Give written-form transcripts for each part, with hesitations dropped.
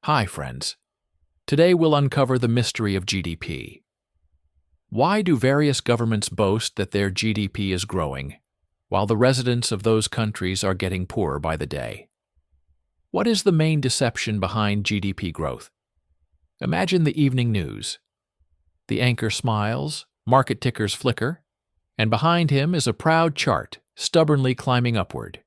Hi, friends. Today we'll uncover the mystery of GDP. Why do various governments boast that their GDP is growing, while the residents of those countries are getting poorer by the day? What is the main deception behind GDP growth? Imagine the evening news. The anchor smiles, market tickers flicker, and behind him is a proud chart, stubbornly climbing upward.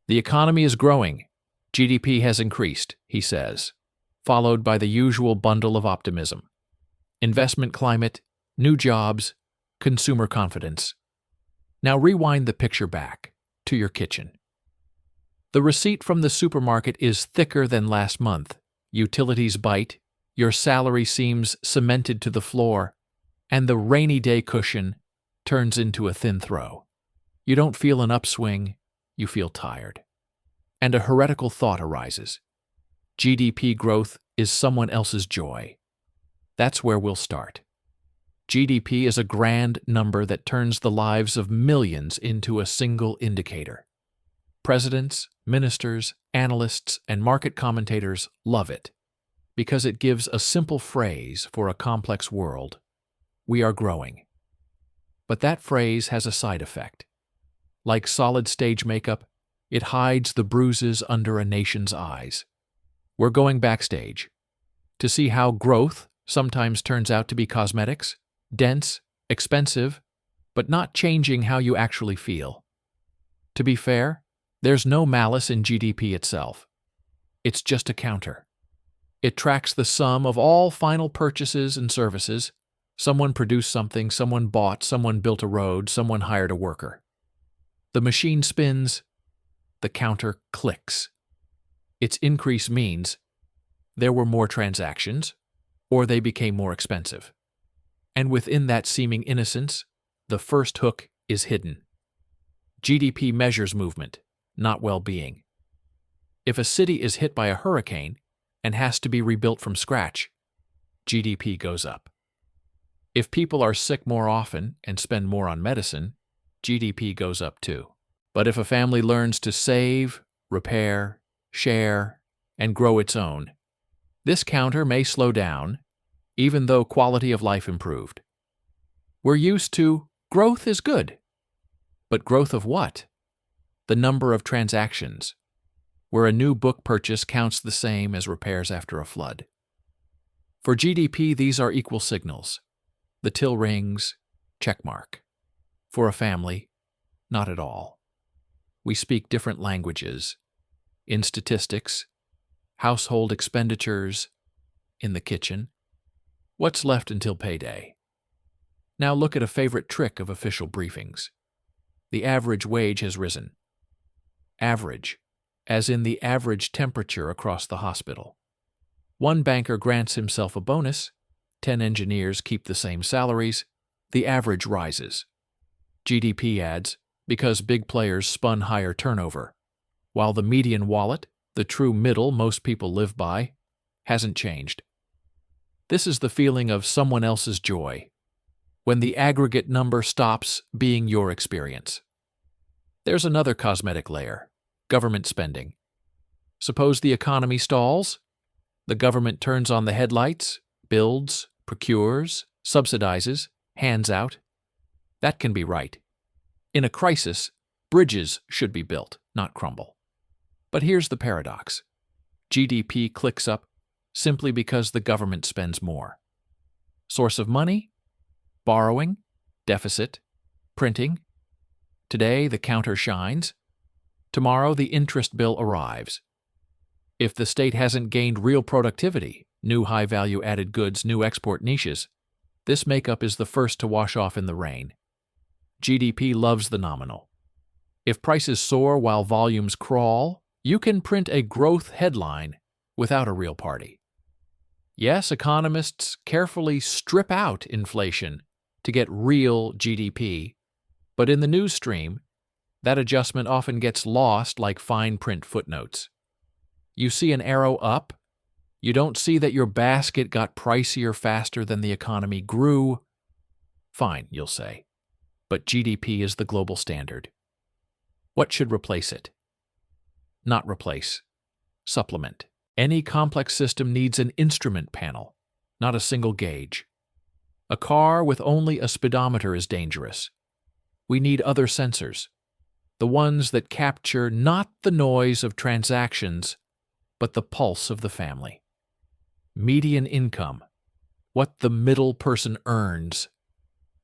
The economy is growing. GDP has increased, he says, followed by the usual bundle of optimism. Investment climate, new jobs, consumer confidence. Now rewind the picture back to your kitchen. The receipt from the supermarket is thicker than last month. Utilities bite, your salary seems cemented to the floor, and the rainy day cushion turns into a thin throw. You don't feel an upswing, you feel tired. And a heretical thought arises. GDP growth is someone else's joy. That's where we'll start. GDP is a grand number that turns the lives of millions into a single indicator. Presidents, ministers, analysts, and market commentators love it because it gives a simple phrase for a complex world. We are growing. But that phrase has a side effect. Like solid stage makeup, it hides the bruises under a nation's eyes. We're going backstage to see how growth sometimes turns out to be cosmetics, dense, expensive, but not changing how you actually feel. To be fair, there's no malice in GDP itself. It's just a counter. It tracks the sum of all final purchases and services. Someone produced something, someone bought, someone built a road, someone hired a worker. The machine spins, the counter clicks. Its increase means there were more transactions, or they became more expensive. And within that seeming innocence, the first hook is hidden. GDP measures movement, not well-being. If a city is hit by a hurricane and has to be rebuilt from scratch, GDP goes up. If people are sick more often and spend more on medicine, GDP goes up too. But if a family learns to save, repair, share, and grow its own, this counter may slow down, even though quality of life improved. We're used to growth is good. But growth of what? The number of transactions, where a new book purchase counts the same as repairs after a flood. For GDP, these are equal signals. The till rings, check mark. For a family, not at all. We speak different languages. In statistics, household expenditures, in the kitchen. What's left until payday? Now look at a favorite trick of official briefings. The average wage has risen. Average, as in the average temperature across the hospital. One banker grants himself a bonus, 10 engineers keep the same salaries, the average rises. GDP adds, because big players spun higher turnover, while the median wallet, the true middle most people live by, hasn't changed. This is the feeling of someone else's joy, when the aggregate number stops being your experience. There's another cosmetic layer, government spending. Suppose the economy stalls, the government turns on the headlights, builds, procures, subsidizes, hands out. That can be right. In a crisis, bridges should be built, not crumble. But here's the paradox. GDP clicks up simply because the government spends more. Source of money? Borrowing, deficit, printing. Today, the counter shines. Tomorrow, the interest bill arrives. If the state hasn't gained real productivity, new high-value added goods, new export niches, this makeup is the first to wash off in the rain. GDP loves the nominal. If prices soar while volumes crawl, you can print a growth headline without a real party. Yes, economists carefully strip out inflation to get real GDP, but in the news stream, that adjustment often gets lost like fine print footnotes. You see an arrow up, you don't see that your basket got pricier faster than the economy grew. Fine, you'll say, but GDP is the global standard. What should replace it? Not replace, supplement. Any complex system needs an instrument panel, not a single gauge. A car with only a speedometer is dangerous. We need other sensors, the ones that capture not the noise of transactions, but the pulse of the family. Median income, what the middle person earns,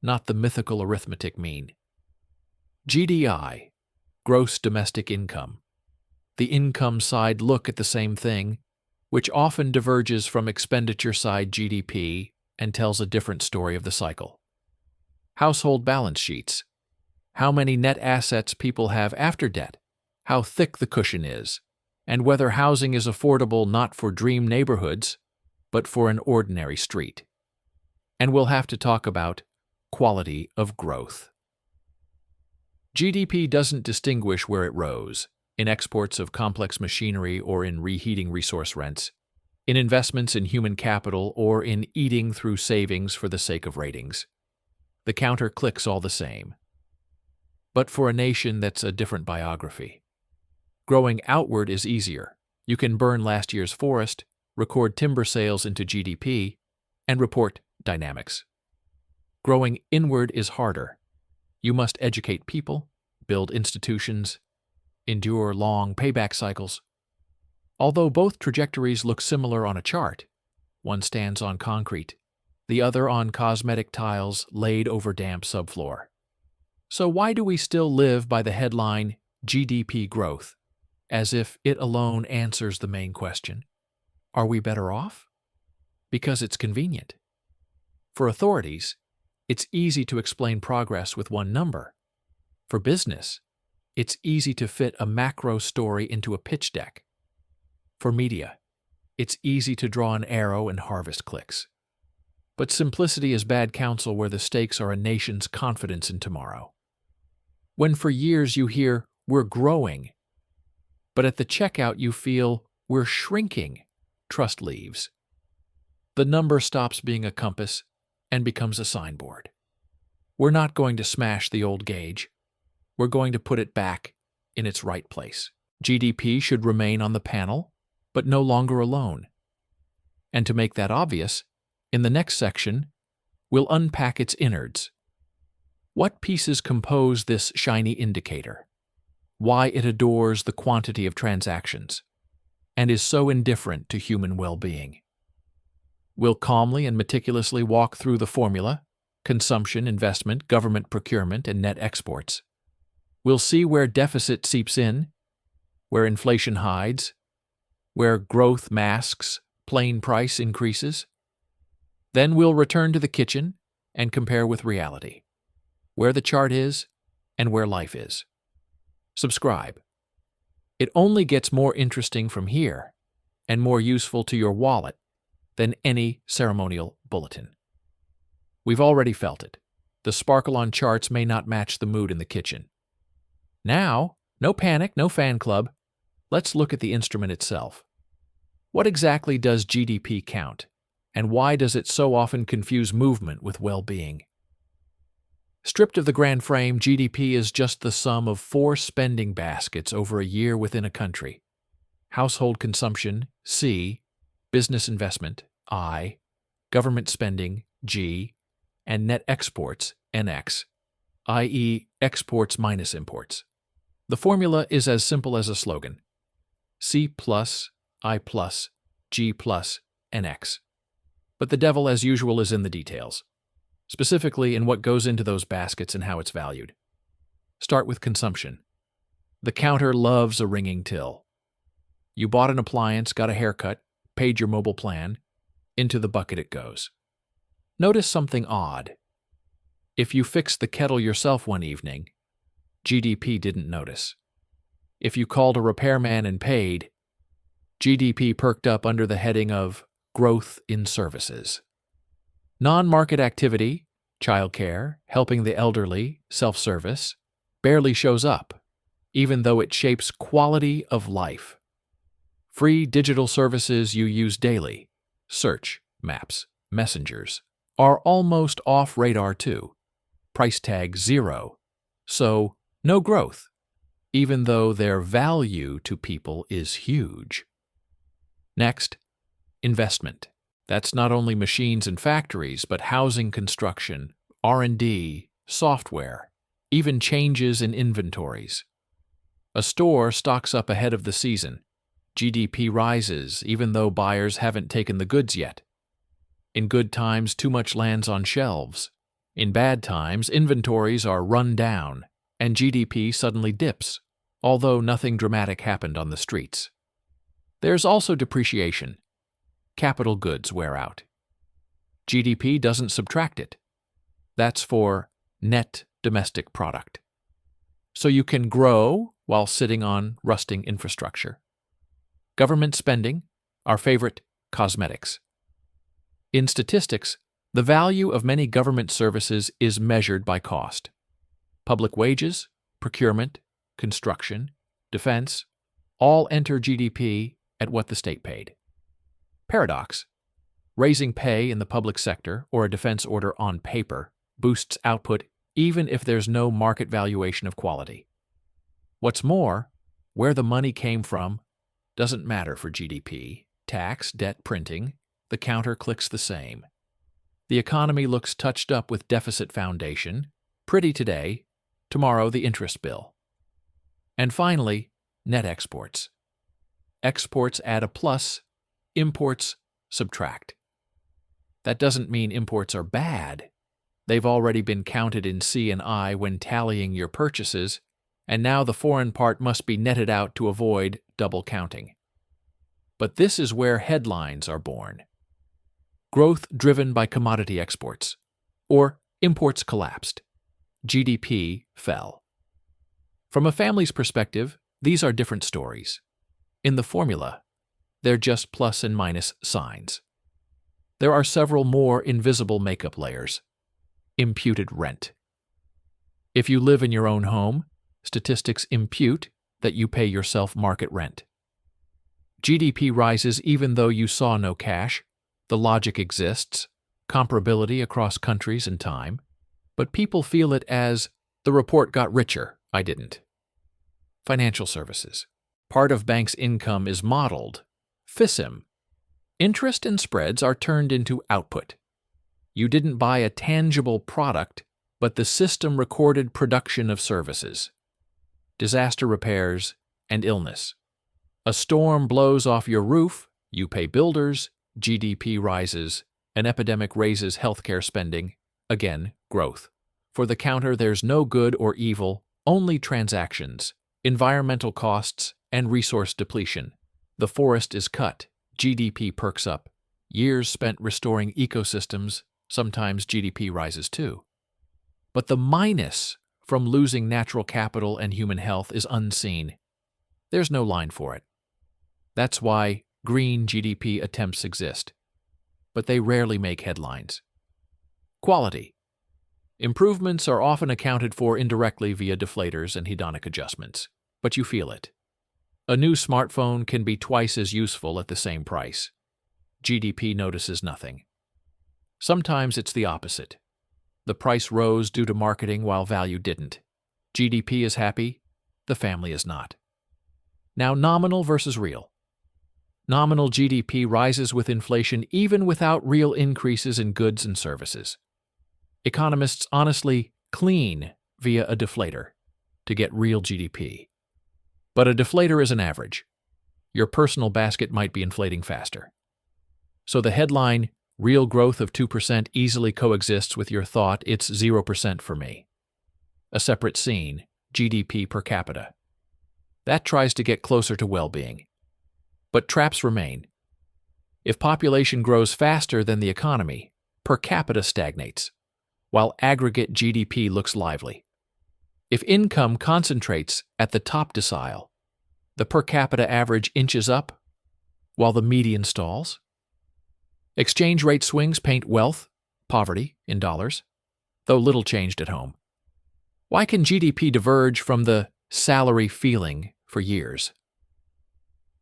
not the mythical arithmetic mean. GDI, gross domestic income, the income side look at the same thing, which often diverges from expenditure side GDP and tells a different story of the cycle. Household balance sheets, how many net assets people have after debt, how thick the cushion is, and whether housing is affordable not for dream neighborhoods, but for an ordinary street. And we'll have to talk about quality of growth. GDP doesn't distinguish where it rose, in exports of complex machinery or in reheating resource rents, in investments in human capital or in eating through savings for the sake of ratings. The counter clicks all the same. But for a nation that's a different biography. Growing outward is easier. You can burn last year's forest, record timber sales into GDP, and report dynamics. Growing inward is harder. You must educate people, build institutions, endure long payback cycles. Although both trajectories look similar on a chart, one stands on concrete, the other on cosmetic tiles laid over damp subfloor. So why do we still live by the headline GDP growth, as if it alone answers the main question? Are we better off? Because it's convenient. For authorities, it's easy to explain progress with one number. For business, it's easy to fit a macro story into a pitch deck. For media, it's easy to draw an arrow and harvest clicks. But simplicity is bad counsel where the stakes are a nation's confidence in tomorrow. When for years you hear, "We're growing," but at the checkout you feel, "We're shrinking," trust leaves. The number stops being a compass and becomes a signboard. We're not going to smash the old gauge. We're going to put it back in its right place. GDP should remain on the panel, but no longer alone. And to make that obvious, in the next section, we'll unpack its innards. What pieces compose this shiny indicator? Why it adores the quantity of transactions and is so indifferent to human well-being. We'll calmly and meticulously walk through the formula: consumption, investment, government procurement, and net exports. We'll see where deficit seeps in, where inflation hides, where growth masks plain price increases. Then we'll return to the kitchen and compare with reality, where the chart is and where life is. Subscribe. It only gets more interesting from here and more useful to your wallet than any ceremonial bulletin. We've already felt it. The sparkle on charts may not match the mood in the kitchen. Now, no panic, no fan club. Let's look at the instrument itself. What exactly does GDP count, and why does it so often confuse movement with well-being? Stripped of the grand frame, GDP is just the sum of 4 spending baskets over a year within a country. Household consumption, C, business investment, I, government spending, G, and net exports, NX, i.e. exports minus imports. The formula is as simple as a slogan: C plus, I plus, G plus, NX. But the devil, as usual, is in the details, specifically in what goes into those baskets and how it's valued. Start with consumption. The counter loves a ringing till. You bought an appliance, got a haircut, paid your mobile plan, into the bucket it goes. Notice something odd. If you fixed the kettle yourself one evening, GDP didn't notice. If you called a repairman and paid, GDP perked up under the heading of growth in services. Non-market activity, childcare, helping the elderly, self-service, barely shows up, even though it shapes quality of life. Free digital services you use daily, search, maps, messengers, are almost off radar too. Price tag 0, so no growth, even though their value to people is huge. Next, investment. That's not only machines and factories, but housing construction, R&D, software, even changes in inventories. A store stocks up ahead of the season. GDP rises even though buyers haven't taken the goods yet. In good times, too much lands on shelves. In bad times, inventories are run down, and GDP suddenly dips, although nothing dramatic happened on the streets. There's also depreciation. Capital goods wear out. GDP doesn't subtract it. That's for net domestic product. So you can grow while sitting on rusting infrastructure. Government spending, our favorite, cosmetics. In statistics, the value of many government services is measured by cost. Public wages, procurement, construction, defense, all enter GDP at what the state paid. Paradox. Raising pay in the public sector or a defense order on paper boosts output even if there's no market valuation of quality. What's more, where the money came from doesn't matter for GDP, tax, debt, printing. The counter clicks the same. The economy looks touched up with deficit foundation, pretty today, tomorrow the interest bill. And finally, net exports. Exports add a plus, imports subtract. That doesn't mean imports are bad. They've already been counted in C&I when tallying your purchases, and now the foreign part must be netted out to avoid double counting. But this is where headlines are born. Growth driven by commodity exports, or imports collapsed. GDP fell. From a family's perspective, these are different stories. In the formula, they're just plus and minus signs. There are several more invisible makeup layers. Imputed rent. If you live in your own home, statistics impute that you pay yourself market rent. GDP rises even though you saw no cash. The logic exists, comparability across countries and time, but people feel it as, the report got richer, I didn't. Financial services. Part of bank's income is modeled, FISM. Interest and spreads are turned into output. You didn't buy a tangible product, but the system recorded production of services. Disaster repairs and illness. A storm blows off your roof, you pay builders, GDP rises, an epidemic raises healthcare spending, again, growth. For the counter, there's no good or evil, only transactions, environmental costs, and resource depletion. The forest is cut, GDP perks up. Years spent restoring ecosystems, sometimes GDP rises too. But the minus from losing natural capital and human health is unseen. There's no line for it. That's why green GDP attempts exist, but they rarely make headlines. Quality. Improvements are often accounted for indirectly via deflators and hedonic adjustments, but you feel it. A new smartphone can be twice as useful at the same price. GDP notices nothing. Sometimes it's the opposite. The price rose due to marketing while value didn't. GDP is happy, the family is not. Now, nominal versus real. Nominal GDP rises with inflation even without real increases in goods and services. Economists honestly clean via a deflator to get real GDP. But a deflator is an average. Your personal basket might be inflating faster. So the headline, real growth of 2%, easily coexists with your thought, it's 0% for me. A separate scene, GDP per capita. That tries to get closer to well-being. But traps remain. If population grows faster than the economy, per capita stagnates, while aggregate GDP looks lively. If income concentrates at the top decile, the per capita average inches up, while the median stalls. Exchange rate swings paint wealth, poverty, in dollars, though little changed at home. Why can GDP diverge from the salary feeling for years?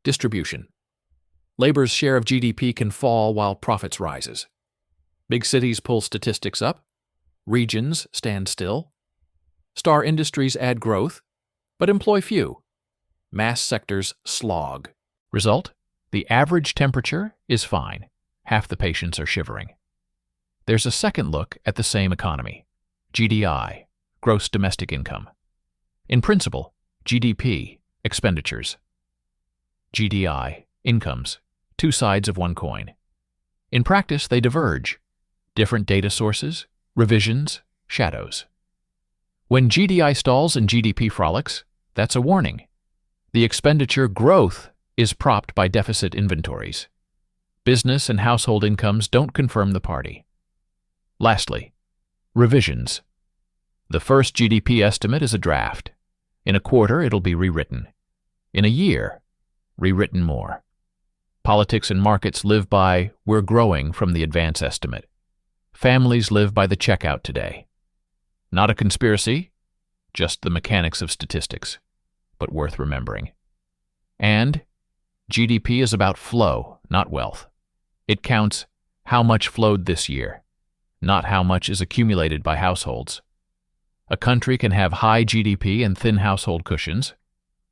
Distribution. Labor's share of GDP can fall while profits rises. Big cities pull statistics up. Regions stand still. Star industries add growth, but employ few. Mass sectors slog. Result? The average temperature is fine. Half the patients are shivering. There's a second look at the same economy. GDI, gross domestic income. In principle, GDP, expenditures. GDI, incomes, two sides of one coin. In practice, they diverge. Different data sources, revisions, shadows. When GDI stalls and GDP frolics, that's a warning. The expenditure growth is propped by deficit inventories. Business and household incomes don't confirm the party. Lastly, revisions. The first GDP estimate is a draft. In a quarter, it'll be rewritten. In a year, rewritten more. Politics and markets live by "we're growing" from the advance estimate. Families live by the checkout today. Not a conspiracy, just the mechanics of statistics, but worth remembering. And GDP is about flow, not wealth. It counts how much flowed this year, not how much is accumulated by households. A country can have high GDP and thin household cushions,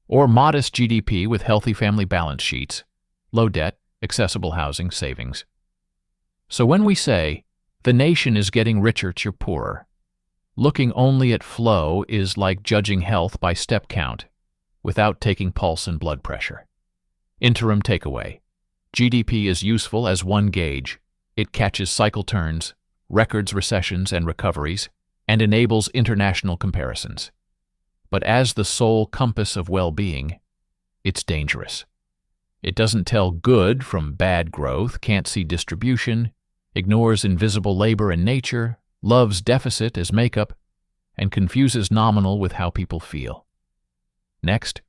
or modest GDP with healthy family balance sheets, low debt, accessible housing, savings. So when we say, the nation is getting richer to poorer, looking only at flow is like judging health by step count, without taking pulse and blood pressure. Interim takeaway. GDP is useful as one gauge. It catches cycle turns, records recessions and recoveries, and enables international comparisons. But as the sole compass of well-being, it's dangerous. It doesn't tell good from bad growth, can't see distribution, ignores invisible labor and nature, loves deficit as makeup, and confuses nominal with how people feel. Next,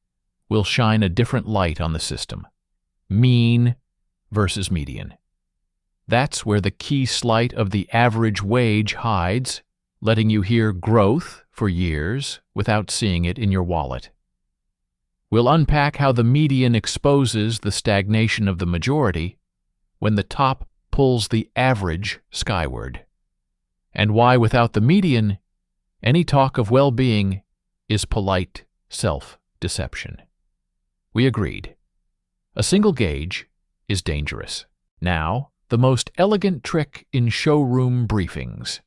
we'll shine a different light on the system. Mean versus median. That's where the key slight of the average wage hides, letting you hear growth for years without seeing it in your wallet. We'll unpack how the median exposes the stagnation of the majority when the top pulls the average skyward, and why without the median, any talk of well-being is polite self-deception. We agreed. A single gauge is dangerous. Now, the most elegant trick in showroom briefings.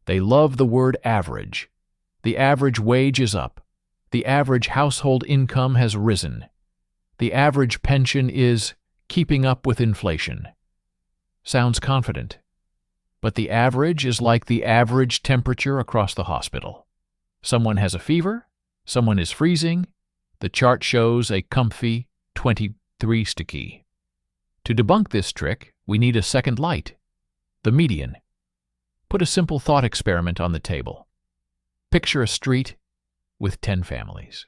They love the word average. The average wage is up. The average household income has risen. The average pension is keeping up with inflation. Sounds confident. But the average is like the average temperature across the hospital. Someone has a fever, someone is freezing, the chart shows a comfy 23 sticky. To debunk this trick, we need a second light, the median. Put a simple thought experiment on the table. Picture a street with 10 families.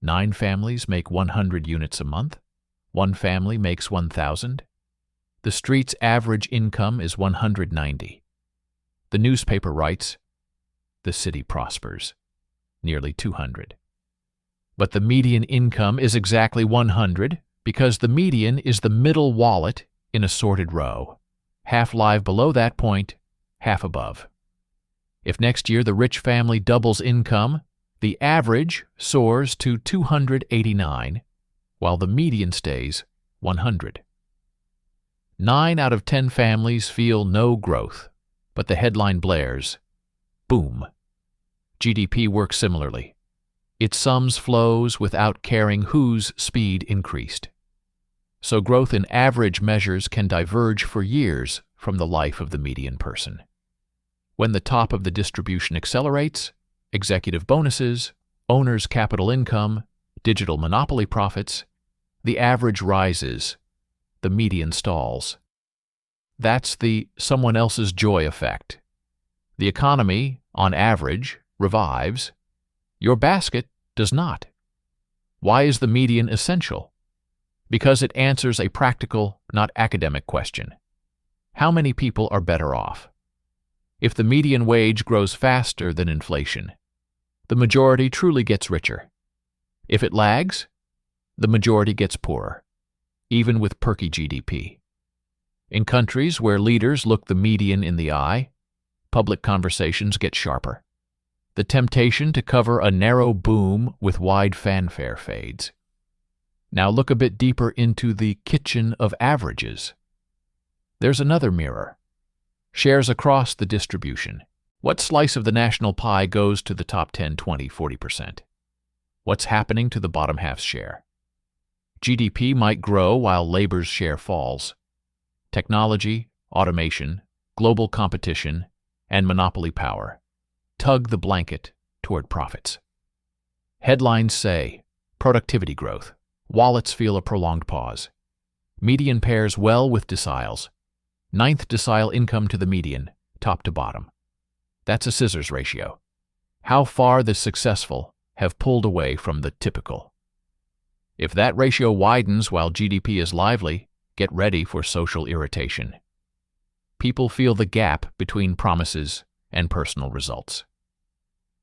9 families make 100 units a month. 1 family makes 1,000. The street's average income is 190. The newspaper writes, the city prospers, nearly 200. But the median income is exactly 100 because the median is the middle wallet in a sorted row, half live below that point, half above. If next year the rich family doubles income, the average soars to 289, while the median stays 100. 9 out of 10 families feel no growth, but the headline blares, boom. GDP works similarly. It sums flows without caring whose speed increased. So growth in average measures can diverge for years from the life of the median person. When the top of the distribution accelerates, executive bonuses, owners' capital income, digital monopoly profits, the average rises, the median stalls. That's the someone else's joy effect. The economy, on average, revives. Your basket does not. Why is the median essential? Because it answers a practical, not academic question. How many people are better off? If the median wage grows faster than inflation, the majority truly gets richer. If it lags, the majority gets poorer, even with perky GDP. In countries where leaders look the median in the eye, public conversations get sharper. The temptation to cover a narrow boom with wide fanfare fades. Now look a bit deeper into the kitchen of averages. There's another mirror. Shares across the distribution. What slice of the national pie goes to the top 10, 20, 40%? What's happening to the bottom half's share? GDP might grow while labor's share falls. Technology, automation, global competition, and monopoly power tug the blanket toward profits. Headlines say, productivity growth. Wallets feel a prolonged pause. Median pairs well with deciles. Ninth decile income to the median, top to bottom. That's a scissors ratio. How far the successful have pulled away from the typical. If that ratio widens while GDP is lively, get ready for social irritation. People feel the gap between promises and personal results.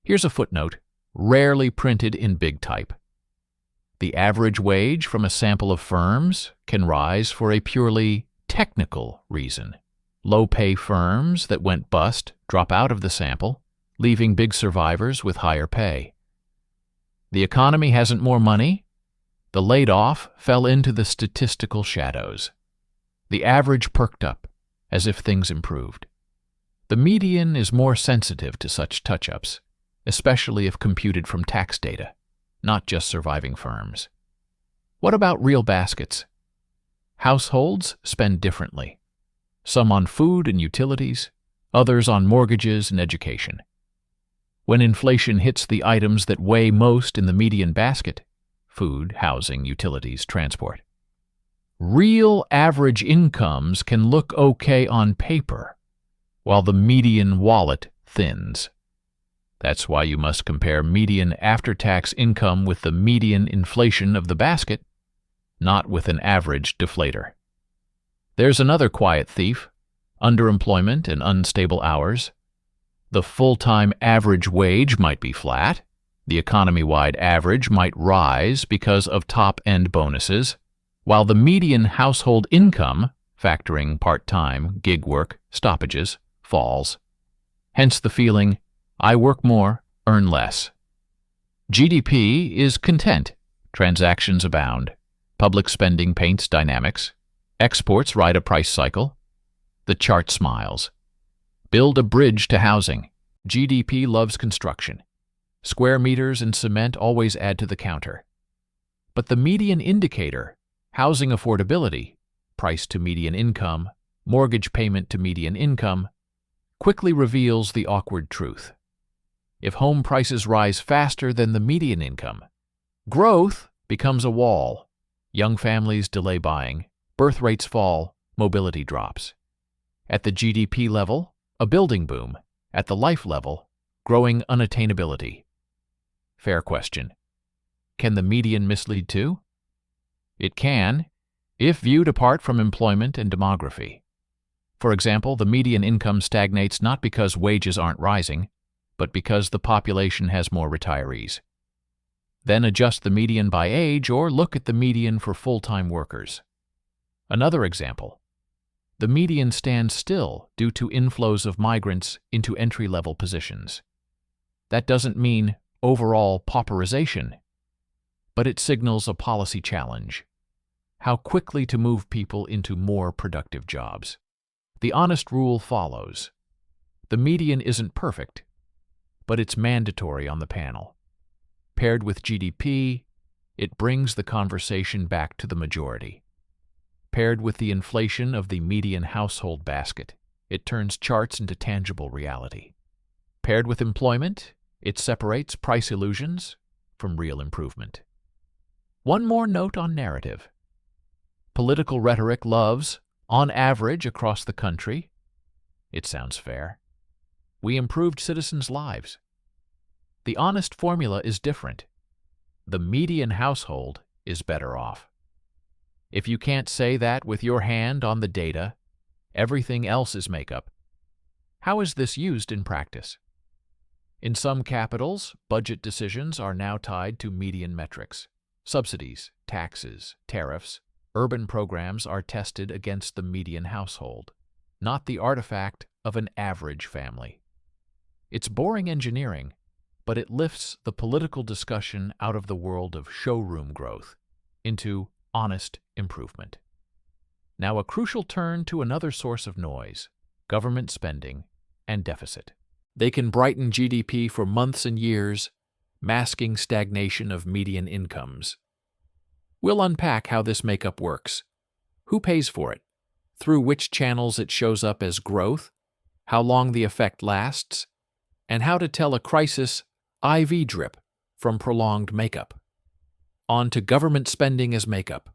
Here's a footnote, rarely printed in big type. The average wage from a sample of firms can rise for a purely technical reason. Low-pay firms that went bust drop out of the sample, leaving big survivors with higher pay. The economy hasn't more money. The laid-off fell into the statistical shadows. The average perked up, as if things improved. The median is more sensitive to such touch-ups, especially if computed from tax data, not just surviving firms. What about real baskets? Households spend differently. Some on food and utilities, others on mortgages and education. When inflation hits the items that weigh most in the median basket, food, housing, utilities, transport, real average incomes can look okay on paper, while the median wallet thins. That's why you must compare median after-tax income with the median inflation of the basket, not with an average deflator. There's another quiet thief, underemployment and unstable hours. The full-time average wage might be flat. The economy-wide average might rise because of top-end bonuses, while the median household income, factoring part-time, gig work, stoppages, falls. Hence the feeling, I work more, earn less. GDP is content. Transactions abound. Public spending paints dynamics. Exports ride a price cycle. The chart smiles. Build a bridge to housing. GDP loves construction. Square meters and cement always add to the counter. But the median indicator, housing affordability, price to median income, mortgage payment to median income, quickly reveals the awkward truth. If home prices rise faster than the median income, growth becomes a wall. Young families delay buying, birth rates fall, mobility drops. At the GDP level, a building boom. At the life level, growing unattainability. Fair question. Can the median mislead too? It can, if viewed apart from employment and demography. For example, the median income stagnates not because wages aren't rising, but because the population has more retirees. Then adjust the median by age or look at the median for full-time workers. Another example. The median stands still due to inflows of migrants into entry-level positions. That doesn't mean overall pauperization, but it signals a policy challenge. How quickly to move people into more productive jobs. The honest rule follows. The median isn't perfect, but it's mandatory on the panel. Paired with GDP, it brings the conversation back to the majority. Paired with the inflation of the median household basket, it turns charts into tangible reality. Paired with employment, it separates price illusions from real improvement. One more note on narrative. Political rhetoric loves, on average across the country, it sounds fair. We improved citizens' lives. The honest formula is different. The median household is better off. If you can't say that with your hand on the data, everything else is makeup. How is this used in practice? In some capitals, budget decisions are now tied to median metrics. Subsidies, taxes, tariffs, urban programs are tested against the median household, not the artifact of an average family. It's boring engineering, but it lifts the political discussion out of the world of showroom growth into honest improvement. Now a crucial turn to another source of noise: government spending and deficit. They can brighten GDP for months and years, masking stagnation of median incomes. We'll unpack how this makeup works, who pays for it, through which channels it shows up as growth, how long the effect lasts, and how to tell a crisis IV drip from prolonged makeup. On to government spending as makeup.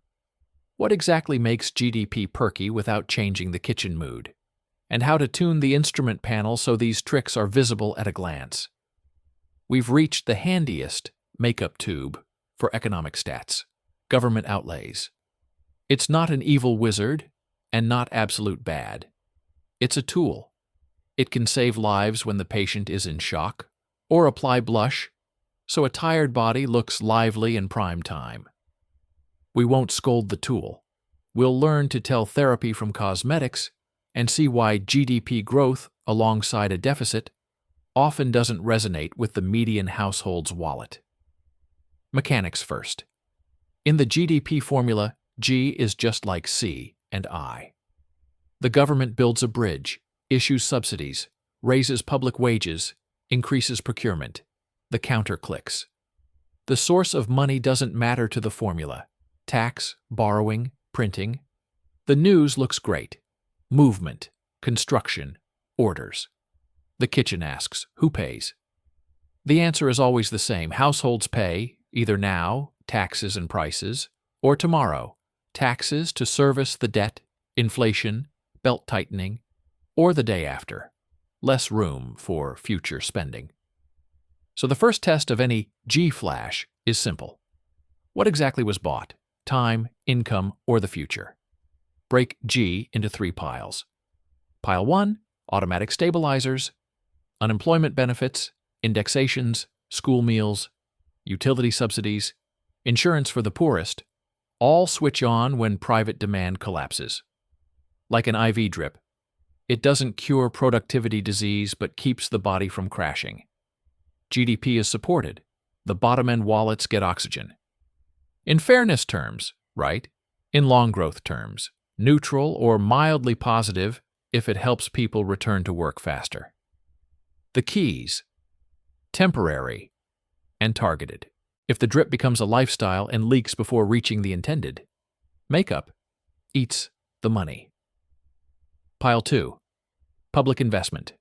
What exactly makes GDP perky without changing the kitchen mood? And how to tune the instrument panel so these tricks are visible at a glance. We've reached the handiest makeup tube for economic stats: government outlays. It's not an evil wizard and not absolute bad. It's a tool. It can save lives when the patient is in shock, or apply blush so a tired body looks lively in prime time. We won't scold the tool. We'll learn to tell therapy from cosmetics and see why GDP growth alongside a deficit often doesn't resonate with the median household's wallet. Mechanics first. In the GDP formula, G is just like C and I. The government builds a bridge, issues subsidies, raises public wages, increases procurement. The counter clicks. The source of money doesn't matter to the formula: tax, borrowing, printing. The news looks great: movement, construction, orders. The kitchen asks, who pays? The answer is always the same: households pay, either now, taxes and prices, or tomorrow, taxes to service the debt, inflation, belt tightening, or the day after. Less room for future spending. So the first test of any G-flash is simple. What exactly was bought? Time, income, or the future? Break G into 3 piles. Pile 1, automatic stabilizers, unemployment benefits, indexations, school meals, utility subsidies, insurance for the poorest, all switch on when private demand collapses. Like an IV drip, it doesn't cure productivity disease but keeps the body from crashing. GDP is supported. The bottom-end wallets get oxygen. In fairness terms, right? In long growth terms, neutral or mildly positive if it helps people return to work faster. The keys: temporary and targeted. If the drip becomes a lifestyle and leaks before reaching the intended, makeup eats the money. Pile 2, public investment.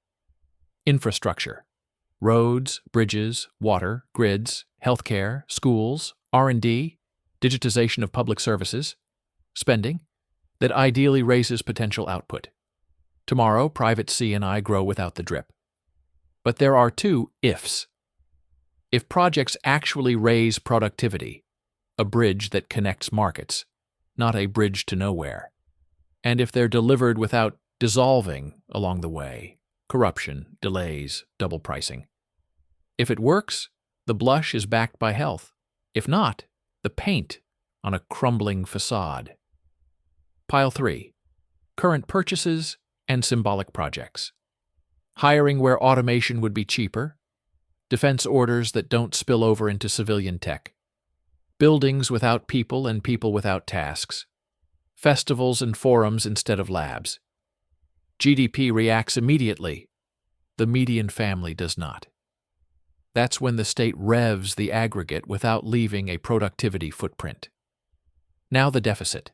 Infrastructure. Roads, bridges, water, grids, healthcare, schools, R&D, digitization of public services, spending that ideally raises potential output. Tomorrow, private C&I grow without the drip. But there are 2 ifs. If projects actually raise productivity, a bridge that connects markets, not a bridge to nowhere. And if they're delivered without dissolving along the way, corruption, delays, double pricing. If it works, the blush is backed by health. If not, the paint on a crumbling facade. Pile 3, current purchases and symbolic projects. Hiring where automation would be cheaper, defense orders that don't spill over into civilian tech, buildings without people and people without tasks, festivals and forums instead of labs. GDP reacts immediately. The median family does not. That's when the state revs the aggregate without leaving a productivity footprint. Now the deficit.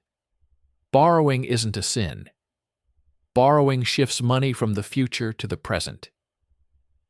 Borrowing isn't a sin. Borrowing shifts money from the future to the present.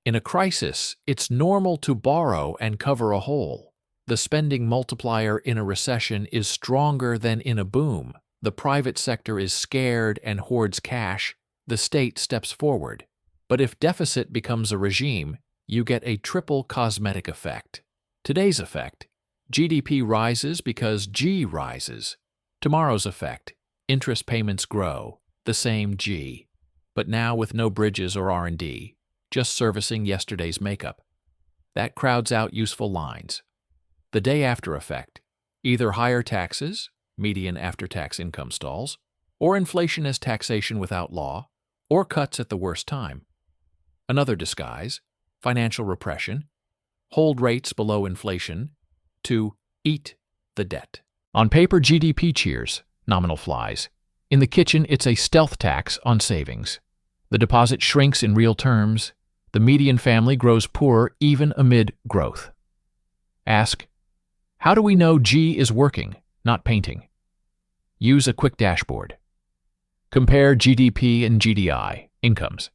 In a crisis, it's normal to borrow and cover a hole. The spending multiplier in a recession is stronger than in a boom. The private sector is scared and hoards cash. The state steps forward. But if deficit becomes a regime, you get a triple cosmetic effect. Today's effect: GDP rises because G rises. Tomorrow's effect: interest payments grow, the same G, but now with no bridges or R&D, just servicing yesterday's makeup. That crowds out useful lines. The day after effect: either higher taxes, median after-tax income stalls, or inflation as taxation without law, or cuts at the worst time. Another disguise: financial repression, hold rates below inflation, to eat the debt. On paper, GDP cheers, nominal flies. In the kitchen, it's a stealth tax on savings. The deposit shrinks in real terms. The median family grows poorer even amid growth. Ask, how do we know G is working, not painting? Use a quick dashboard. Compare GDP and GDI, incomes.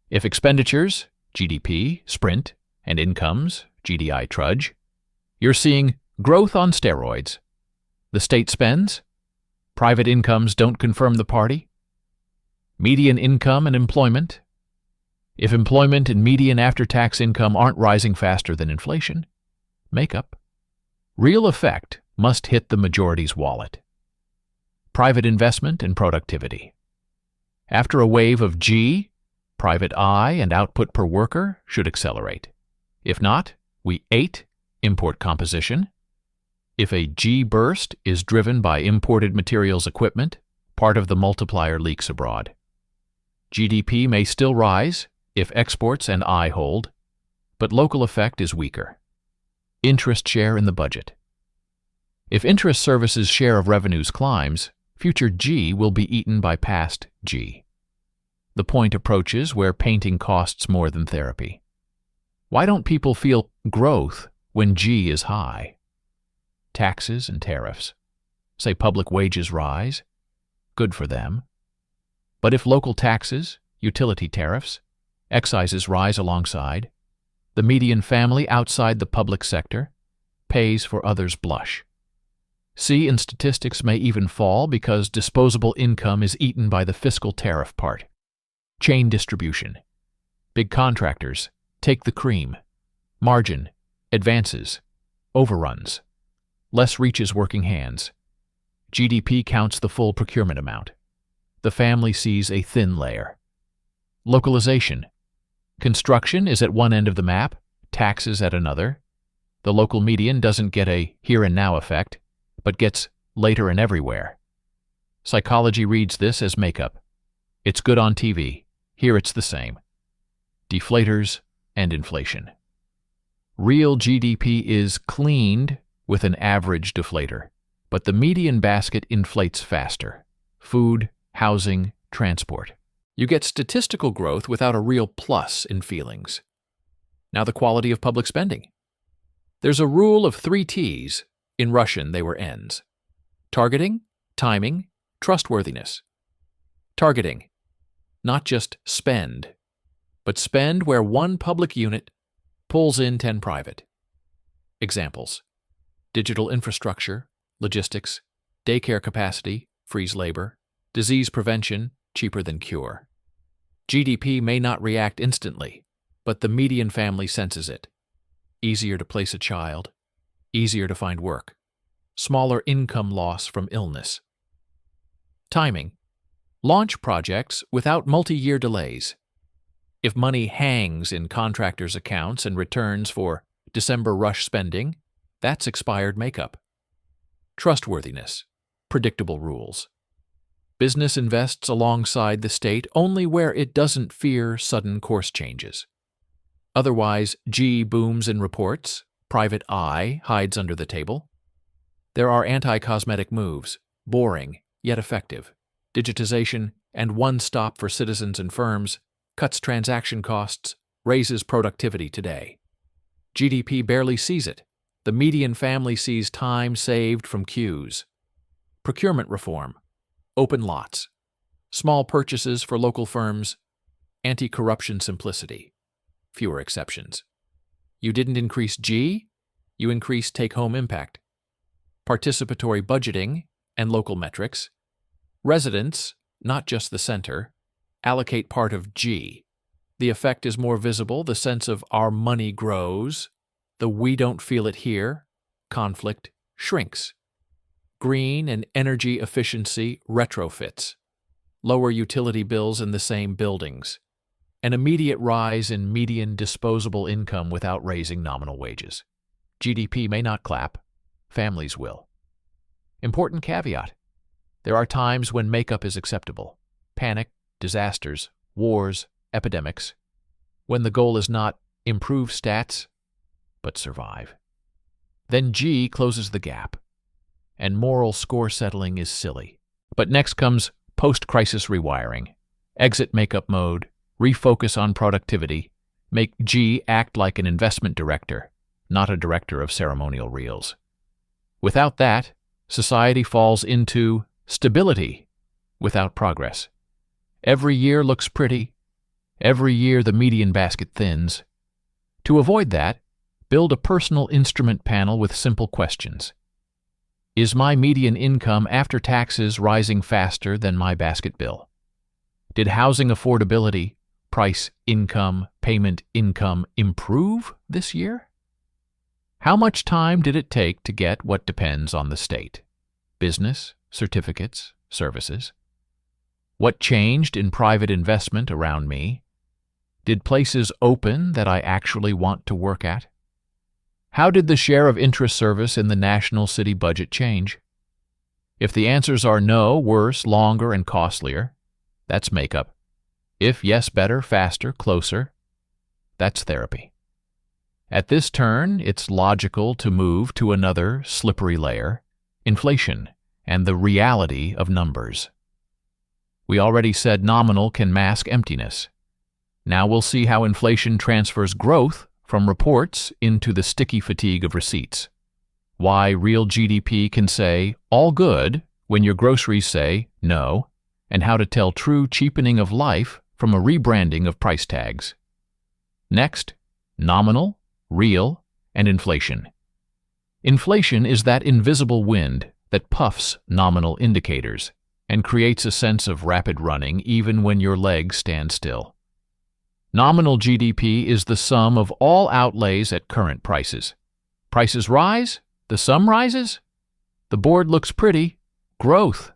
If expenditures, GDP, sprint, and incomes, GDI, trudge, you're seeing growth on steroids. The state spends. Private incomes don't confirm the party. Median income and employment. If employment and median after-tax income aren't rising faster than inflation, makeup. Real effect must hit the majority's wallet. Private investment and productivity. After a wave of G, private I and output per worker should accelerate. If not, we ate import composition. If a G burst is driven by imported materials equipment, part of the multiplier leaks abroad. GDP may still rise if exports and I hold, but local effect is weaker. Interest share in the budget. If interest services share of revenues climbs, future G will be eaten by past G. The point approaches where painting costs more than therapy. Why don't people feel growth when G is high? Taxes and tariffs. Say public wages rise. Good for them. But if local taxes, utility tariffs, excises rise alongside, the median family outside the public sector pays for others' blush. C in statistics may even fall because disposable income is eaten by the fiscal tariff part. Chain distribution. Big contractors take the cream. Margin, advances, overruns. Less reaches working hands. GDP counts the full procurement amount. The family sees a thin layer. Localization. Construction is at one end of the map, taxes at another. The local median doesn't get a here and now effect, but gets later and everywhere. Psychology reads this as makeup. It's good on TV. Here it's the same. Deflators and inflation. Real GDP is cleaned with an average deflator, but the median basket inflates faster. Food, housing, transport. You get statistical growth without a real plus in feelings. Now the quality of public spending. There's a rule of 3 T's. In Russian, they were N's. Targeting, timing, trustworthiness. Targeting. Not just spend, but spend where one public unit pulls in 10 private. Examples. Digital infrastructure, logistics, daycare capacity, frees labor, disease prevention, cheaper than cure. GDP may not react instantly, but the median family senses it. Easier to place a child, easier to find work, smaller income loss from illness. Timing. Launch projects without multi-year delays. If money hangs in contractors' accounts and returns for December rush spending, that's expired makeup. Trustworthiness. Predictable rules. Business invests alongside the state only where it doesn't fear sudden course changes. Otherwise, G booms in reports, private I hides under the table. There are anti-cosmetic moves, boring yet effective. Digitization and one stop for citizens and firms cuts transaction costs, raises productivity today. GDP barely sees it. The median family sees time saved from queues. Procurement reform. Open lots. Small purchases for local firms. Anti-corruption simplicity. Fewer exceptions. You didn't increase G, you increased take-home impact. Participatory budgeting and local metrics. Residents, not just the center, allocate part of G. The effect is more visible, the sense of our money grows. The we don't feel it here conflict shrinks. Green and energy efficiency retrofits. Lower utility bills in the same buildings. An immediate rise in median disposable income without raising nominal wages. GDP may not clap, families will. Important caveat. There are times when makeup is acceptable. Panic, disasters, wars, epidemics. When the goal is not improve stats, but survive. Then G closes the gap. and moral score settling is silly. But next comes post-crisis rewiring. Exit makeup mode, refocus on productivity, make G act like an investment director, not a director of ceremonial reels. Without that, society falls into stability without progress. Every year looks pretty. Every year the median basket thins. To avoid that, build a personal instrument panel with simple questions. Is my median income after taxes rising faster than my basket bill? Did housing affordability, price, income, payment income improve this year? How much time did it take to get what depends on the state? Business, certificates, services. What changed in private investment around me? Did places open that I actually want to work at? How did the share of interest service in the national city budget change? If the answers are no, worse, longer, and costlier, that's makeup. If yes, better, faster, closer, that's therapy. At this turn, it's logical to move to another slippery layer, inflation, and the reality of numbers. We already said nominal can mask emptiness. Now we'll see how inflation transfers growth from reports into the sticky fatigue of receipts. Why real GDP can say, all good, when your groceries say, no, and how to tell true cheapening of life from a rebranding of price tags. Next, nominal, real, and inflation. Inflation is that invisible wind that puffs nominal indicators and creates a sense of rapid running even when your legs stand still. Nominal GDP is the sum of all outlays at current prices. Prices rise, the sum rises. The board looks pretty, growth.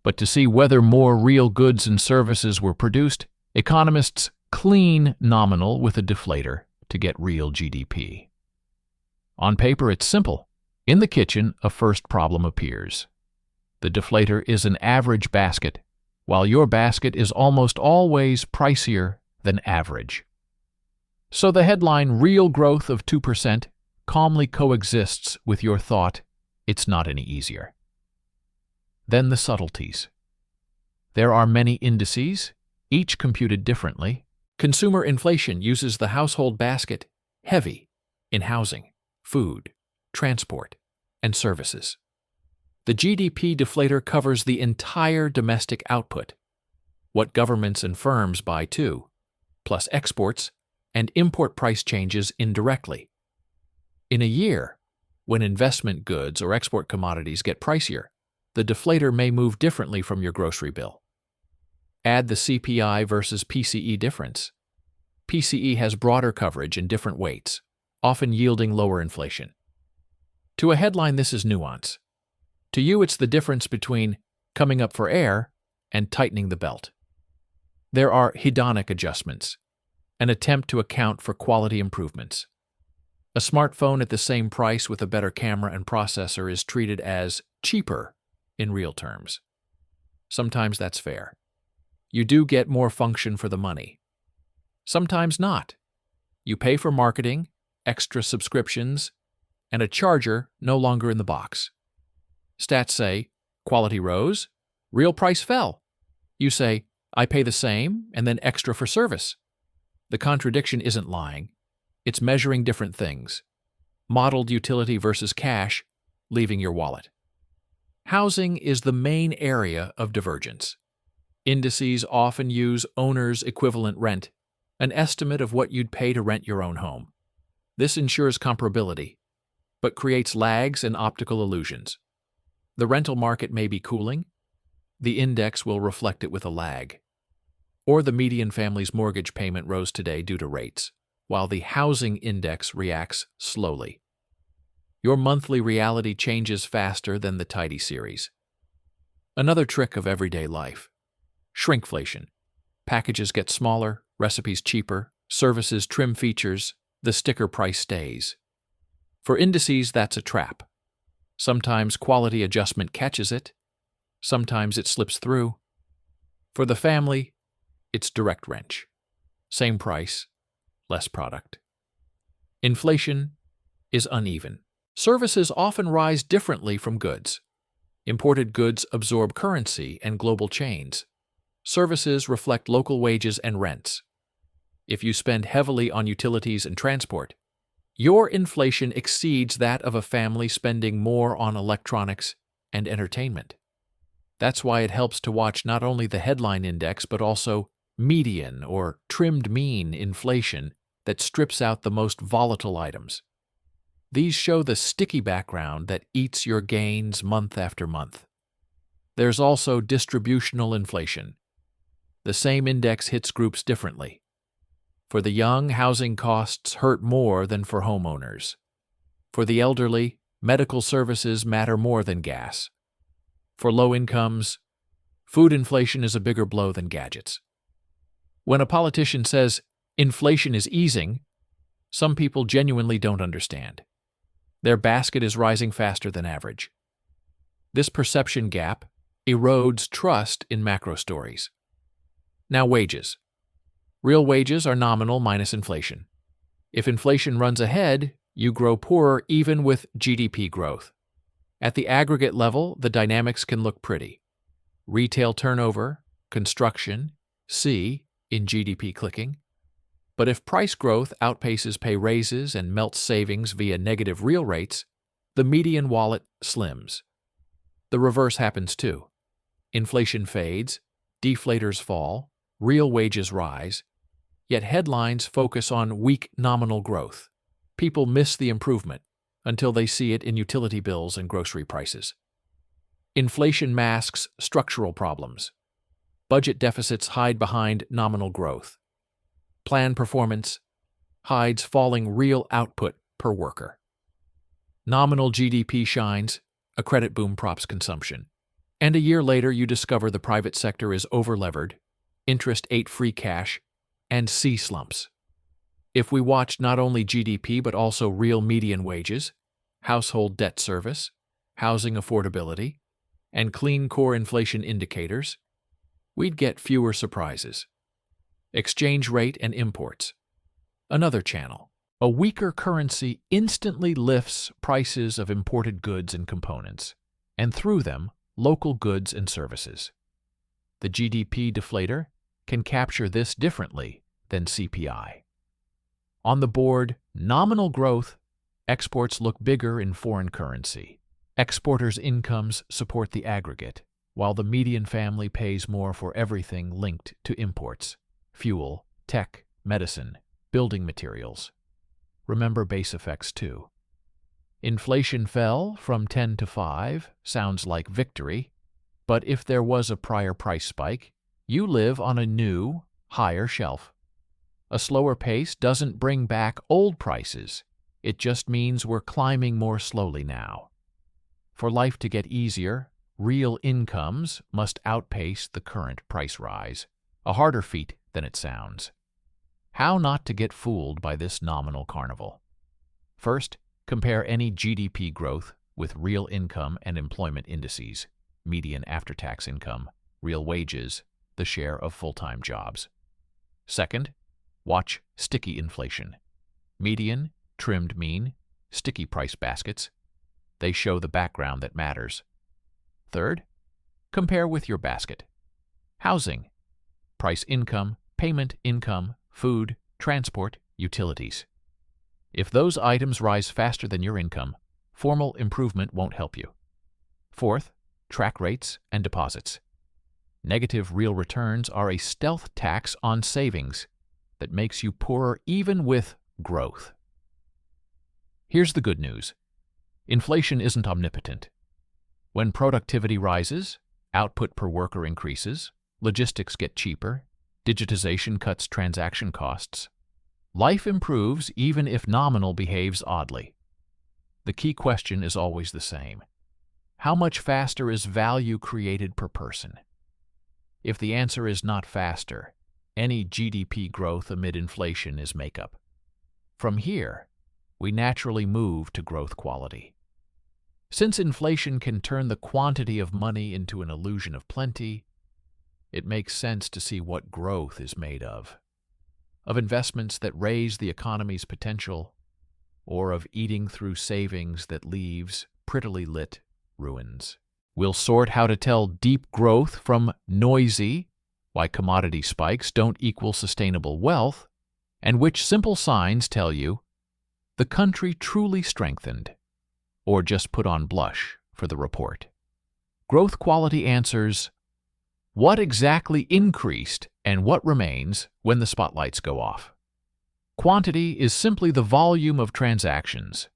But to see whether more real goods and services were produced, economists clean nominal with a deflator to get real GDP. On paper, it's simple. In the kitchen, a first problem appears. The deflator is an average basket, while your basket is almost always pricier than average. So the headline real growth of 2% calmly coexists with your thought it's not any easier. Then the subtleties. There are many indices, each computed differently. Consumer inflation uses the household basket heavy in housing, food, transport, and services. The GDP deflator covers the entire domestic output, what governments and firms buy too, plus exports and import price changes indirectly. In a year, when investment goods or export commodities get pricier, the deflator may move differently from your grocery bill. Add the CPI versus PCE difference. PCE has broader coverage and different weights, often yielding lower inflation. To a headline, this is nuance. To you, it's the difference between coming up for air and tightening the belt. There are hedonic adjustments, an attempt to account for quality improvements. A smartphone at the same price with a better camera and processor is treated as cheaper in real terms. Sometimes that's fair. You do get more function for the money. Sometimes not. You pay for marketing, extra subscriptions, and a charger no longer in the box. Stats say, quality rose, real price fell. You say, I pay the same and then extra for service. The contradiction isn't lying. It's measuring different things. Modeled utility versus cash, leaving your wallet. Housing is the main area of divergence. Indices often use owner's equivalent rent, an estimate of what you'd pay to rent your own home. This ensures comparability, but creates lags and optical illusions. The rental market may be cooling. The index will reflect it with a lag. Or the median family's mortgage payment rose today due to rates, while the housing index reacts slowly. Your monthly reality changes faster than the tidy series. Another trick of everyday life. Shrinkflation. Packages get smaller, recipes cheaper, services trim features, the sticker price stays. For indices, that's a trap. Sometimes quality adjustment catches it. Sometimes it slips through. For the family, it's direct wrench. Same price, less product. Inflation is uneven. Services often rise differently from goods. Imported goods absorb currency and global chains. Services reflect local wages and rents. If you spend heavily on utilities and transport, your inflation exceeds that of a family spending more on electronics and entertainment. That's why it helps to watch not only the headline index but also median or trimmed mean inflation that strips out the most volatile items. These show the sticky background that eats your gains month after month. There's also distributional inflation. The same index hits groups differently. For the young, housing costs hurt more than for homeowners. For the elderly, medical services matter more than gas. For low incomes, food inflation is a bigger blow than gadgets. When a politician says inflation is easing, some people genuinely don't understand. Their basket is rising faster than average. This perception gap erodes trust in macro stories. Now, wages. Real wages are nominal minus inflation. If inflation runs ahead, you grow poorer even with GDP growth. At the aggregate level, the dynamics can look pretty. Retail turnover, construction, C in GDP clicking. But if price growth outpaces pay raises and melts savings via negative real rates, the median wallet slims. The reverse happens too. Inflation fades, deflators fall, real wages rise, yet headlines focus on weak nominal growth. People miss the improvement until they see it in utility bills and grocery prices. Inflation masks structural problems. Budget deficits hide behind nominal growth. Plan performance hides falling real output per worker. Nominal GDP shines, a credit boom props consumption. And a year later you discover the private sector is overlevered, interest ate free cash, and C slumps. If we watch not only GDP but also real median wages, household debt service, housing affordability, and clean core inflation indicators, we'd get fewer surprises. Exchange rate and imports. Another channel. A weaker currency instantly lifts prices of imported goods and components, and through them, local goods and services. The GDP deflator can capture this differently than CPI. On the board, nominal growth, exports look bigger in foreign currency. Exporters' incomes support the aggregate, while the median family pays more for everything linked to imports: fuel, tech, medicine, building materials. Remember base effects too. Inflation fell from 10 to 5, sounds like victory, but if there was a prior price spike, you live on a new, higher shelf. A slower pace doesn't bring back old prices. It just means we're climbing more slowly now. For life to get easier, real incomes must outpace the current price rise, a harder feat than it sounds. How not to get fooled by this nominal carnival? First, compare any GDP growth with real income and employment indices, median after-tax income, real wages, the share of full-time jobs. Second, watch sticky inflation. Median, trimmed mean, sticky price baskets. They show the background that matters. Third, compare with your basket. Housing, price income, payment income, food, transport, utilities. If those items rise faster than your income, formal improvement won't help you. Fourth, track rates and deposits. Negative real returns are a stealth tax on savings that makes you poorer even with growth. Here's the good news. Inflation isn't omnipotent. When productivity rises, output per worker increases, logistics get cheaper, digitization cuts transaction costs. Life improves even if nominal behaves oddly. The key question is always the same. How much faster is value created per person? If the answer is not faster, any GDP growth amid inflation is makeup. From here, we naturally move to growth quality. Since inflation can turn the quantity of money into an illusion of plenty, it makes sense to see what growth is made of investments that raise the economy's potential, or of eating through savings that leaves prettily lit ruins. We'll sort how to tell deep growth from noisy, why commodity spikes don't equal sustainable wealth, and which simple signs tell you the country truly strengthened, or just put on blush for the report. Growth quality answers what exactly increased and what remains when the spotlights go off. Quantity is simply the volume of transactions.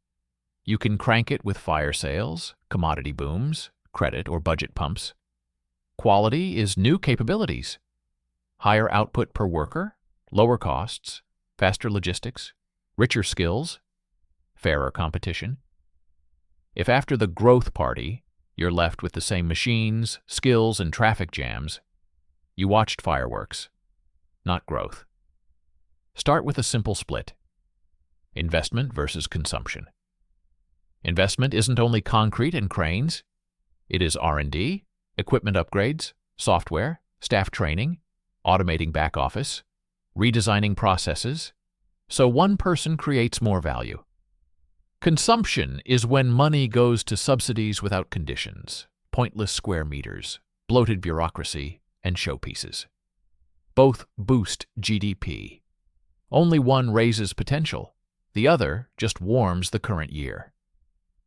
You can crank it with fire sales, commodity booms, credit or budget pumps. Quality is new capabilities. Higher output per worker, lower costs, faster logistics, richer skills, fairer competition. If after the growth party, you're left with the same machines, skills, and traffic jams, you watched fireworks, not growth. Start with a simple split. Investment versus consumption. Investment isn't only concrete and cranes. It is R&D, equipment upgrades, software, staff training, automating back office, redesigning processes, so one person creates more value. Consumption is when money goes to subsidies without conditions, pointless square meters, bloated bureaucracy, and showpieces. Both boost GDP. Only one raises potential, the other just warms the current year.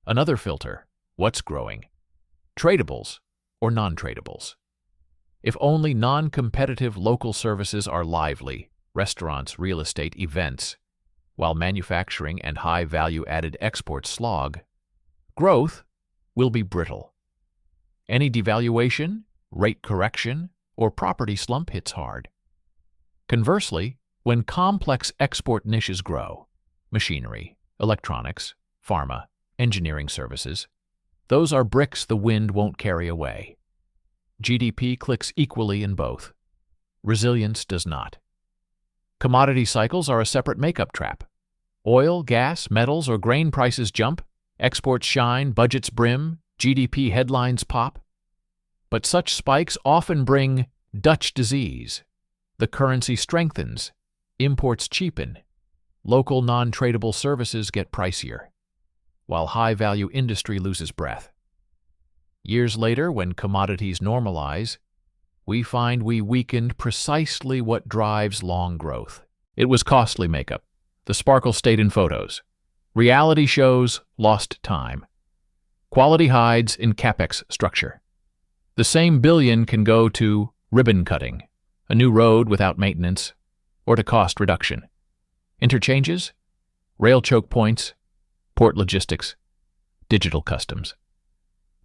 Another filter, what's growing? Tradables or non-tradables. If only non-competitive local services are lively, restaurants, real estate, events, while manufacturing and high value-added exports slog, growth will be brittle. Any devaluation, rate correction, or property slump hits hard. Conversely, when complex export niches grow, machinery, electronics, pharma, engineering services, those are bricks the wind won't carry away. GDP clicks equally in both. Resilience does not. Commodity cycles are a separate makeup trap. Oil, gas, metals, or grain prices jump, exports shine, budgets brim, GDP headlines pop. But such spikes often bring Dutch disease. The currency strengthens, imports cheapen, local non-tradable services get pricier, while high-value industry loses breath. Years later, when commodities normalize, we find we weakened precisely what drives long growth. It was costly makeup. The sparkle stayed in photos. Reality shows lost time. Quality hides in capex structure. The same billion can go to ribbon cutting, a new road without maintenance, or to cost reduction. Interchanges, rail choke points, port logistics, digital customs.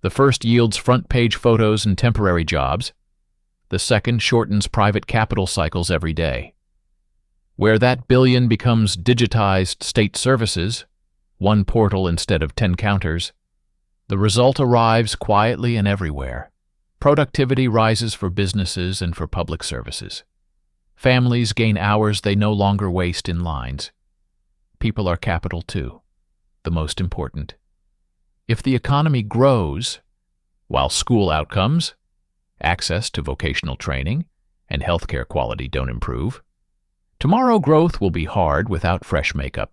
The first yields front-page photos and temporary jobs. The second shortens private capital cycles every day. Where that billion becomes digitized state services, one portal instead of 10 counters, the result arrives quietly and everywhere. Productivity rises for businesses and for public services. Families gain hours they no longer waste in lines. People are capital too, the most important. If the economy grows, while school outcomes, access to vocational training, and healthcare quality don't improve, tomorrow growth will be hard without fresh makeup.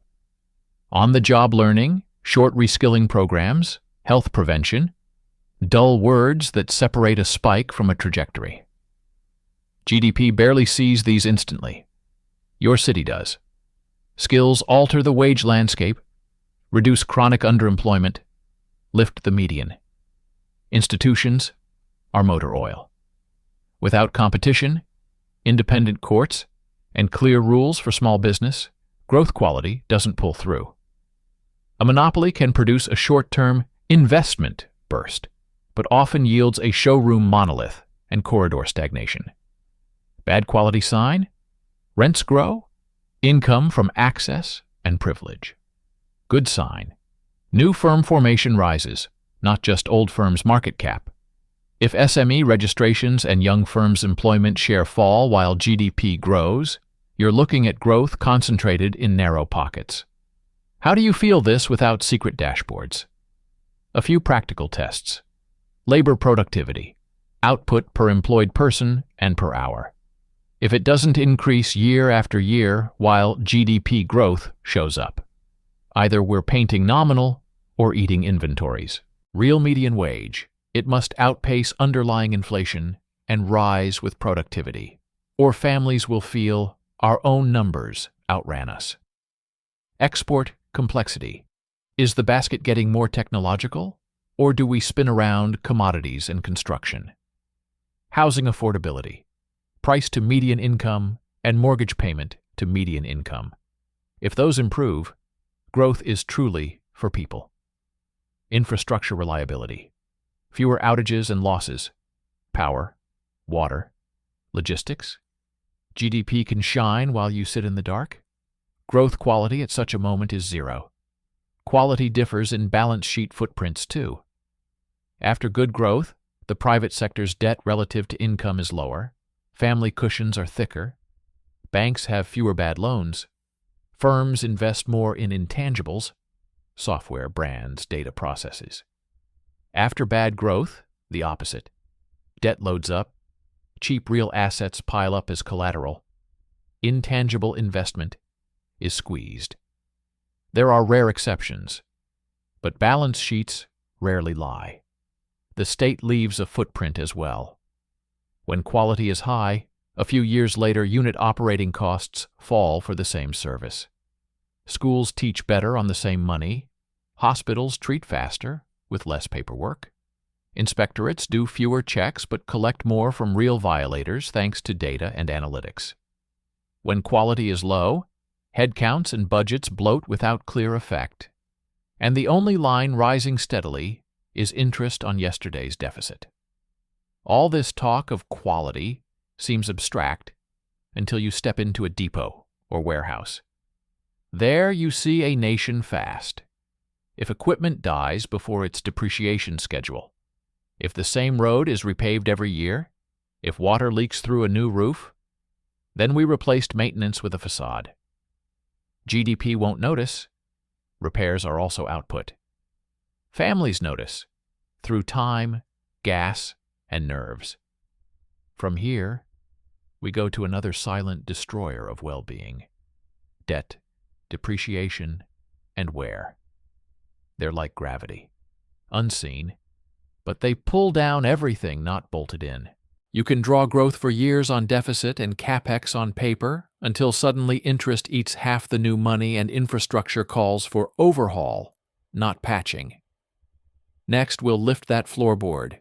On-the-job learning, short reskilling programs, health prevention, dull words that separate a spike from a trajectory. GDP barely sees these instantly. Your city does. Skills alter the wage landscape, reduce chronic underemployment, lift the median. Institutions are motor oil. Without competition, independent courts, and clear rules for small business, growth quality doesn't pull through. A monopoly can produce a short-term investment burst, but often yields a showroom monolith and corridor stagnation. Bad quality sign? Rents grow, income from access and privilege. Good sign. New firm formation rises, not just old firms' market cap. If SME registrations and young firms' employment share fall while GDP grows, you're looking at growth concentrated in narrow pockets. How do you feel this without secret dashboards? A few practical tests. Labor productivity, output per employed person and per hour. If it doesn't increase year after year while GDP growth shows up. Either we're painting nominal or eating inventories. Real median wage. It must outpace underlying inflation and rise with productivity, or families will feel our own numbers outran us. Export complexity. Is the basket getting more technological, or do we spin around commodities and construction? Housing affordability. Price to median income and mortgage payment to median income. If those improve, growth is truly for people. Infrastructure reliability. Fewer outages and losses. Power, water, logistics. GDP can shine while you sit in the dark. Growth quality at such a moment is zero. Quality differs in balance sheet footprints too. After good growth, the private sector's debt relative to income is lower, family cushions are thicker, banks have fewer bad loans, firms invest more in intangibles, software, brands, data processes. After bad growth, the opposite. Debt loads up, cheap real assets pile up as collateral, intangible investment is squeezed. There are rare exceptions, but balance sheets rarely lie. The state leaves a footprint as well. When quality is high, a few years later unit operating costs fall for the same service. Schools teach better on the same money, hospitals treat faster with less paperwork. Inspectorates do fewer checks but collect more from real violators thanks to data and analytics. When quality is low, headcounts and budgets bloat without clear effect, and the only line rising steadily is interest on yesterday's deficit. All this talk of quality seems abstract until you step into a depot or warehouse. There you see a nation fast. If equipment dies before its depreciation schedule, if the same road is repaved every year, if water leaks through a new roof, then we replaced maintenance with a facade. GDP won't notice. Repairs are also output. Families notice through time, gas, and nerves. From here, we go to another silent destroyer of well-being: debt, depreciation, and wear. They're like gravity, unseen, but they pull down everything not bolted in. You can draw growth for years on deficit and capex on paper until suddenly interest eats half the new money and infrastructure calls for overhaul, not patching. Next, we'll lift that floorboard.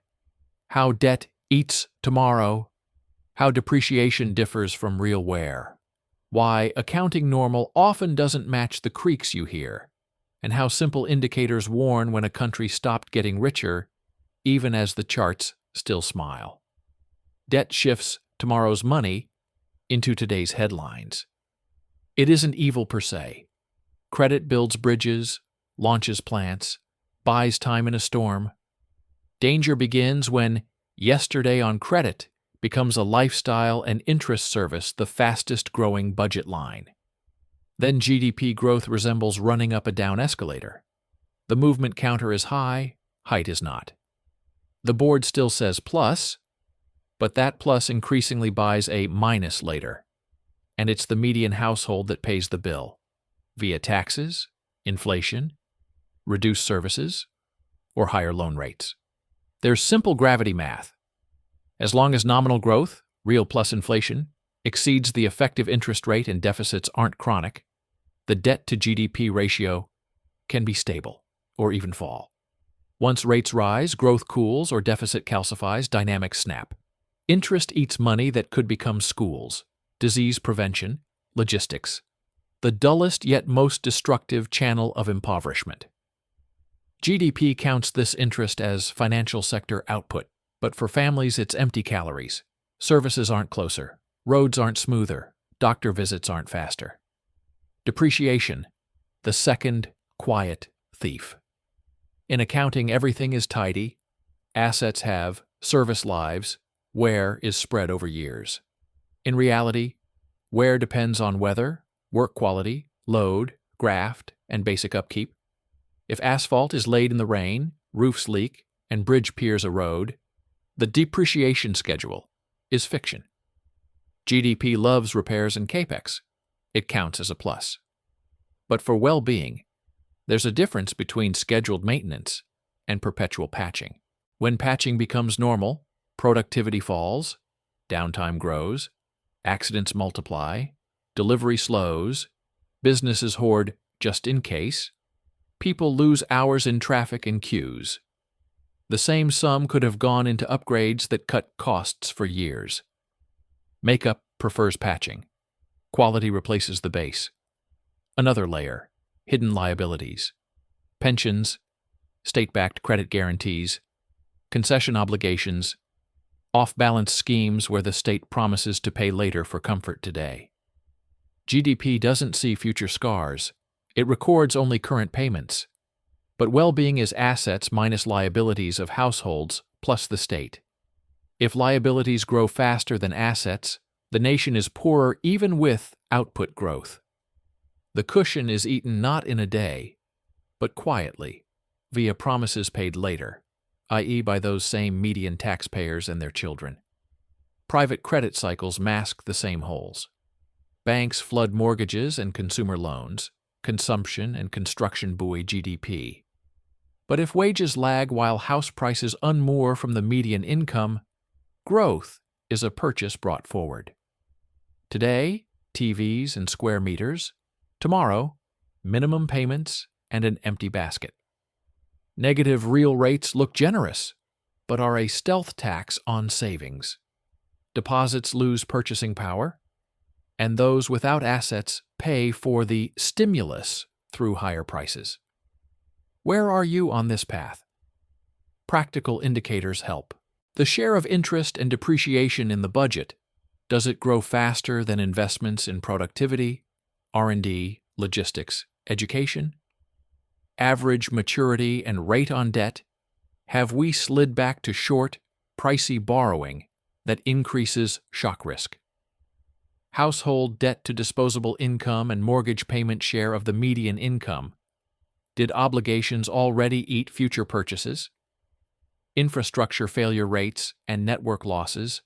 How debt eats tomorrow, how depreciation differs from real wear, why accounting normal often doesn't match the creaks you hear, and how simple indicators warn when a country stopped getting richer, even as the charts still smile. Debt shifts tomorrow's money into today's headlines. It isn't evil per se. Credit builds bridges, launches plants, buys time in a storm. Danger begins when yesterday on credit becomes a lifestyle and interest service the fastest growing budget line. Then GDP growth resembles running up a down escalator. The movement counter is high, height is not. The board still says plus, but that plus increasingly buys a minus later, and it's the median household that pays the bill, via taxes, inflation, reduced services, or higher loan rates. There's simple gravity math. As long as nominal growth, real plus inflation, exceeds the effective interest rate and deficits aren't chronic, the debt-to-GDP ratio can be stable or even fall. Once rates rise, growth cools, or deficit calcifies, dynamics snap. Interest eats money that could become schools, disease prevention, logistics, the dullest yet most destructive channel of impoverishment. GDP counts this interest as financial sector output, but for families it's empty calories. Services aren't closer, roads aren't smoother, doctor visits aren't faster. Depreciation, the second quiet thief. In accounting, everything is tidy, assets have service lives, wear is spread over years. In reality, wear depends on weather, work quality, load, graft, and basic upkeep. If asphalt is laid in the rain, roofs leak, and bridge piers erode, the depreciation schedule is fiction. GDP loves repairs and capex. It counts as a plus. But for well-being, There's a difference between scheduled maintenance and perpetual patching. When patching becomes normal, productivity falls, downtime grows, accidents multiply, delivery slows, businesses hoard just in case, people lose hours in traffic and queues. The same sum could have gone into upgrades that cut costs for years. Makeup prefers patching. Quality replaces the base. Another layer, hidden liabilities. Pensions, state-backed credit guarantees, concession obligations, off-balance schemes where the state promises to pay later for comfort today. GDP doesn't see future scars. It records only current payments. But well-being is assets minus liabilities of households plus the state. If liabilities grow faster than assets, the nation is poorer even with output growth. The cushion is eaten not in a day, but quietly, via promises paid later, i.e. by those same median taxpayers and their children. Private credit cycles mask the same holes. Banks flood mortgages and consumer loans, consumption and construction buoy GDP. But if wages lag while house prices unmoor from the median income, growth is a purchase brought forward. Today, TVs and square meters. Tomorrow, minimum payments and an empty basket. Negative real rates look generous, but are a stealth tax on savings. Deposits lose purchasing power, and those without assets pay for the stimulus through higher prices. Where are you on this path? Practical indicators help. The share of interest and depreciation in the budget, does it grow faster than investments in productivity, R&D, logistics, education? Average maturity and rate on debt, have we slid back to short, pricey borrowing that increases shock risk? Household debt to disposable income and mortgage payment share of the median income. Did obligations already eat future purchases? Infrastructure failure rates and network losses.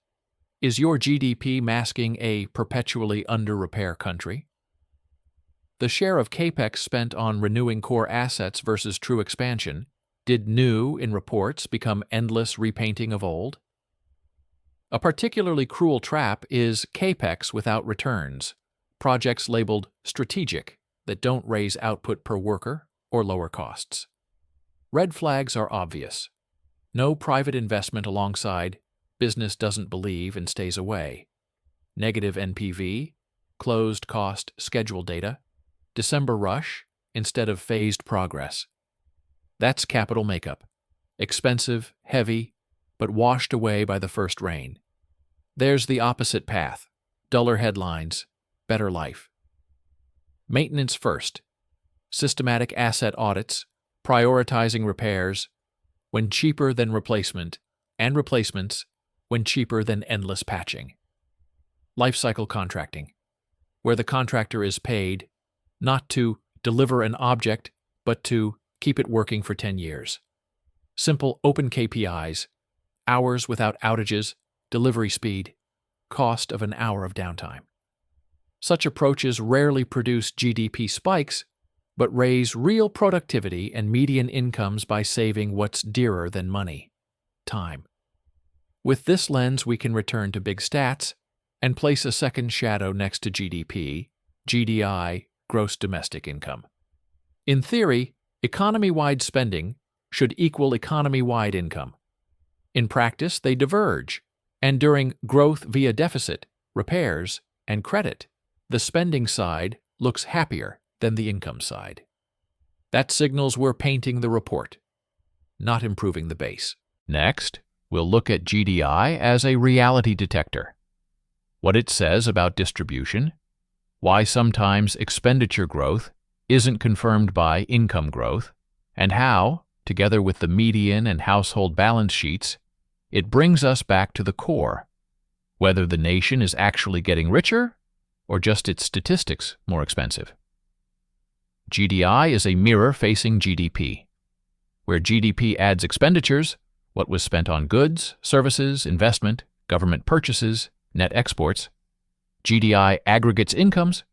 Is your GDP masking a perpetually under-repair country? The share of capex spent on renewing core assets versus true expansion. Did new, in reports, become endless repainting of old? A particularly cruel trap is capex without returns, projects labeled strategic that don't raise output per worker or lower costs. Red flags are obvious. No private investment alongside business doesn't believe and stays away. Negative NPV, closed cost schedule data, December rush instead of phased progress. That's capital makeup. Expensive, heavy, but washed away by the first rain. There's the opposite path. Duller headlines, better life. Maintenance first. Systematic asset audits, prioritizing repairs, when cheaper than replacement, and replacements when cheaper than endless patching. Lifecycle contracting, where the contractor is paid not to deliver an object, but to keep it working for 10 years. Simple open KPIs, hours without outages, delivery speed, cost of an hour of downtime. Such approaches rarely produce GDP spikes, but raise real productivity and median incomes by saving what's dearer than money: time. With this lens, we can return to big stats and place a second shadow next to GDP, GDI, gross domestic income. In theory, economy-wide spending should equal economy-wide income. In practice, they diverge, and during growth via deficit, repairs, and credit, the spending side looks happier than the income side. That signals we're painting the report, not improving the base. Next, we'll look at GDI as a reality detector. What it says about distribution, why sometimes expenditure growth isn't confirmed by income growth, and how, together with the median and household balance sheets, it brings us back to the core, whether the nation is actually getting richer or just its statistics more expensive. GDI is a mirror facing GDP. Where GDP adds expenditures, what was spent on goods, services, investment, government purchases, net exports, GDI aggregates incomes,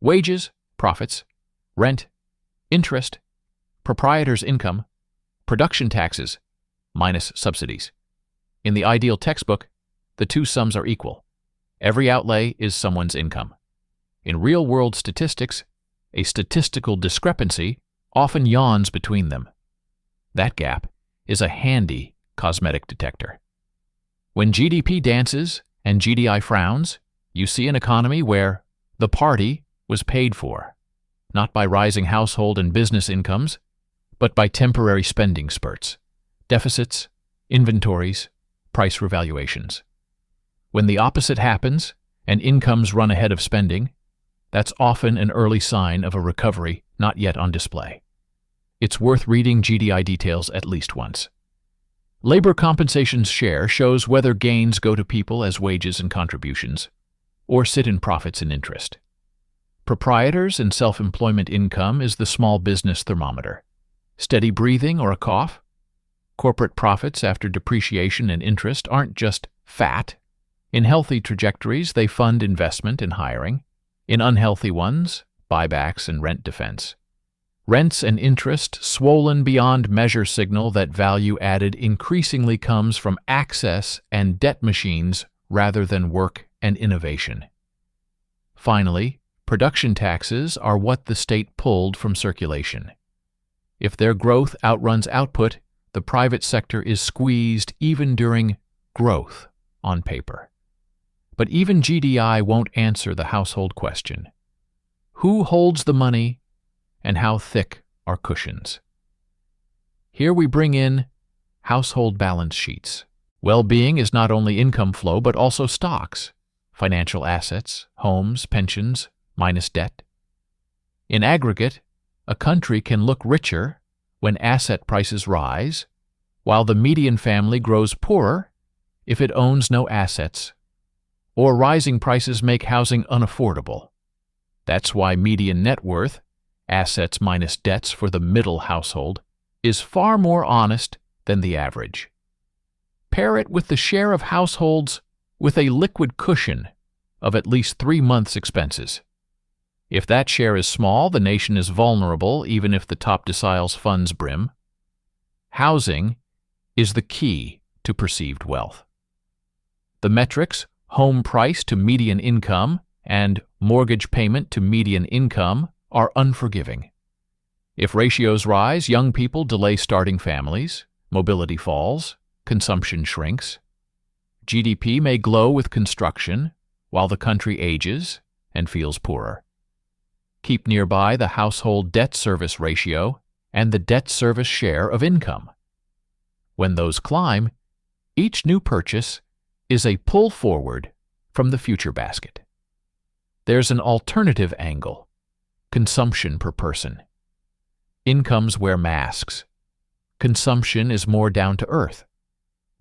wages, profits, rent, interest, proprietor's income, production taxes, minus subsidies. In the ideal textbook, the two sums are equal. Every outlay is someone's income. In real-world statistics, a statistical discrepancy often yawns between them. That gap is a handy cosmetic detector. When GDP dances and GDI frowns, you see an economy where the party was paid for, not by rising household and business incomes, but by temporary spending spurts, deficits, inventories, price revaluations. When the opposite happens and incomes run ahead of spending, that's often an early sign of a recovery not yet on display. It's worth reading GDI details at least once. Labor compensation's share shows whether gains go to people as wages and contributions, or sit in profits and interest. Proprietors and self-employment income is the small business thermometer. Steady breathing or a cough? Corporate profits after depreciation and interest aren't just fat. In healthy trajectories, they fund investment and hiring. In unhealthy ones, buybacks and rent defense. Rents and interest swollen beyond measure signal that value added increasingly comes from access and debt machines rather than work and innovation. Finally, production taxes are what the state pulled from circulation. If their growth outruns output, the private sector is squeezed even during growth on paper. But even GDI won't answer the household question. Who holds the money and how thick are cushions? Here we bring in household balance sheets. Well-being is not only income flow but also stocks, financial assets, homes, pensions, minus debt. In aggregate, a country can look richer when asset prices rise, while the median family grows poorer if it owns no assets, or rising prices make housing unaffordable. That's why median net worth, assets minus debts for the middle household, is far more honest than the average. Pair it with the share of households with a liquid cushion of at least 3 months' expenses. If that share is small, the nation is vulnerable even if the top decile's funds brim. Housing is the key to perceived wealth. The metrics, home price to median income and mortgage payment to median income, are unforgiving. If ratios rise, young people delay starting families, mobility falls, consumption shrinks. GDP may glow with construction while the country ages and feels poorer. Keep nearby the household debt service ratio and the debt service share of income. When those climb, each new purchase is a pull forward from the future basket. There's an alternative angle: consumption per person. Incomes wear masks. Consumption is more down to earth,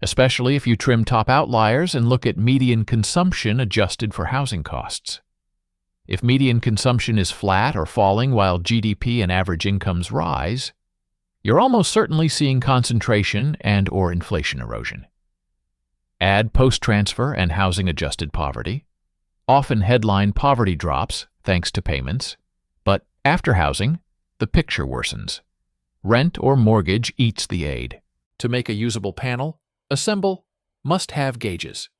especially if you trim top outliers and look at median consumption adjusted for housing costs. If median consumption is flat or falling while GDP and average incomes rise, you're almost certainly seeing concentration and/or inflation erosion. Add post-transfer and housing-adjusted poverty. Often headline poverty drops thanks to payments, but after housing, the picture worsens. Rent or mortgage eats the aid. To make a usable panel, assemble must-have gauges.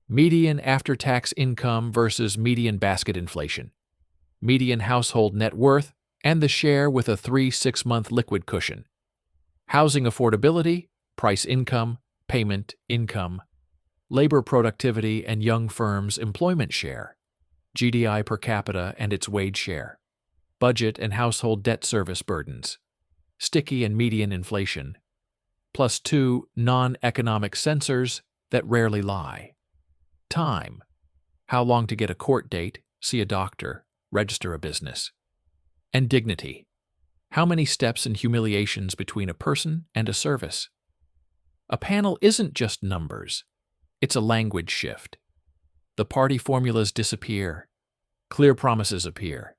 Median after-tax income versus median basket inflation. Median household net worth and the share with a 3-6-month liquid cushion. Housing affordability, price income, payment income. Labor productivity and young firms' employment share. GDI per capita and its wage share. Budget and household debt service burdens. Sticky and median inflation. Plus 2 non-economic sensors that rarely lie. Time. How long to get a court date, see a doctor, register a business. And dignity. How many steps and humiliations between a person and a service. A panel isn't just numbers. It's a language shift. The party formulas disappear. Clear promises appear.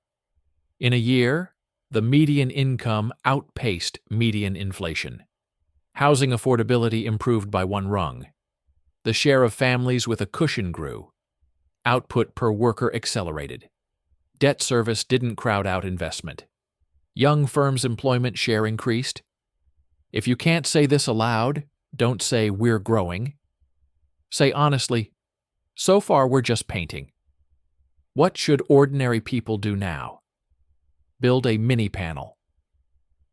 In a year, the median income outpaced median inflation. Housing affordability improved by 1 rung. The share of families with a cushion grew. Output per worker accelerated. Debt service didn't crowd out investment. Young firms' employment share increased. If you can't say this aloud, don't say we're growing. Say honestly, so far we're just painting. What should ordinary people do now? Build a mini panel.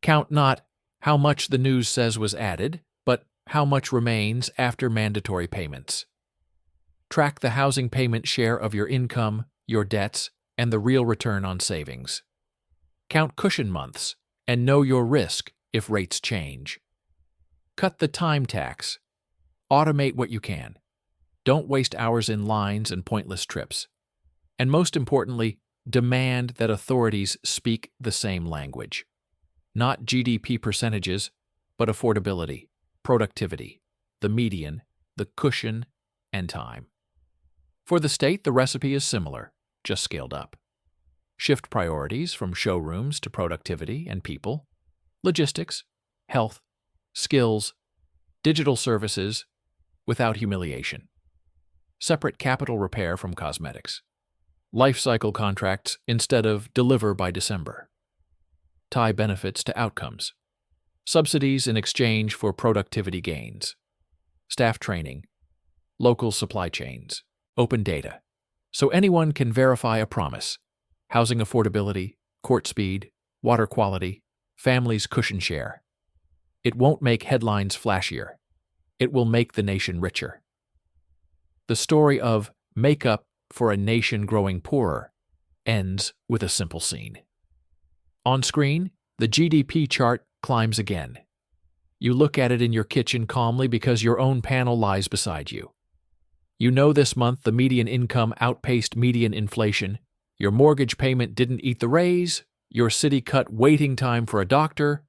Count not how much the news says was added, but how much remains after mandatory payments. Track the housing payment share of your income, your debts, and the real return on savings. Count cushion months and know your risk if rates change. Cut the time tax. Automate what you can. Don't waste hours in lines and pointless trips. And most importantly, demand that authorities speak the same language. Not GDP percentages, but affordability, productivity, the median, the cushion, and time. For the state, the recipe is similar, just scaled up. Shift priorities from showrooms to productivity and people, logistics, health, skills, digital services, without humiliation. Separate capital repair from cosmetics. Life cycle contracts instead of deliver by December. Tie benefits to outcomes. Subsidies in exchange for productivity gains. Staff training. Local supply chains. Open data. So anyone can verify a promise. Housing affordability, court speed, water quality, families' cushion share. It won't make headlines flashier. It will make the nation richer. The story of makeup for a nation growing poorer ends with a simple scene. On screen, the GDP chart climbs again. You look at it in your kitchen calmly because your own panel lies beside you. You know this month the median income outpaced median inflation, your mortgage payment didn't eat the raise, your city cut waiting time for a doctor,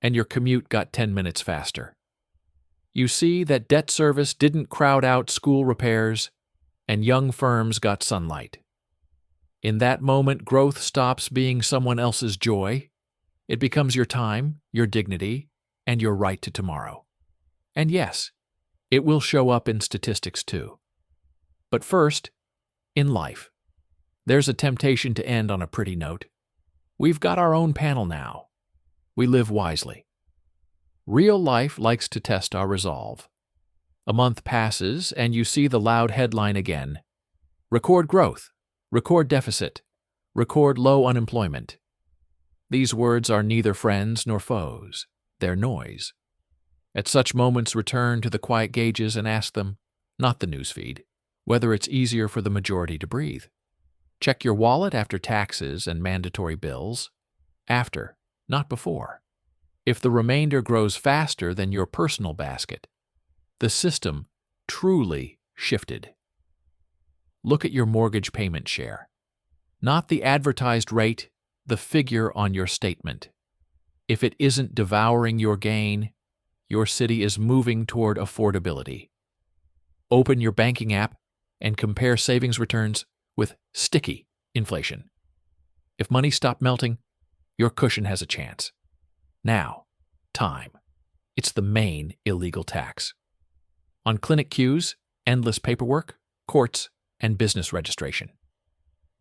and your commute got 10 minutes faster. You see that debt service didn't crowd out school repairs, and young firms got sunlight. In that moment, growth stops being someone else's joy. It becomes your time, your dignity, and your right to tomorrow. And yes, it will show up in statistics too. But first, in life. There's a temptation to end on a pretty note. We've got our own panel now. We live wisely. Real life likes to test our resolve. A month passes, and you see the loud headline again. Record growth, record deficit, record low unemployment. These words are neither friends nor foes. They're noise. At such moments, return to the quiet gauges and ask them, not the newsfeed, whether it's easier for the majority to breathe. Check your wallet after taxes and mandatory bills. After, not before. If the remainder grows faster than your personal basket, the system truly shifted. Look at your mortgage payment share. Not the advertised rate, the figure on your statement. If it isn't devouring your gain, your city is moving toward affordability. Open your banking app and compare savings returns with sticky inflation. If money stopped melting, your cushion has a chance. Now, time. It's the main illegal tax. On clinic queues, endless paperwork, courts, and business registration.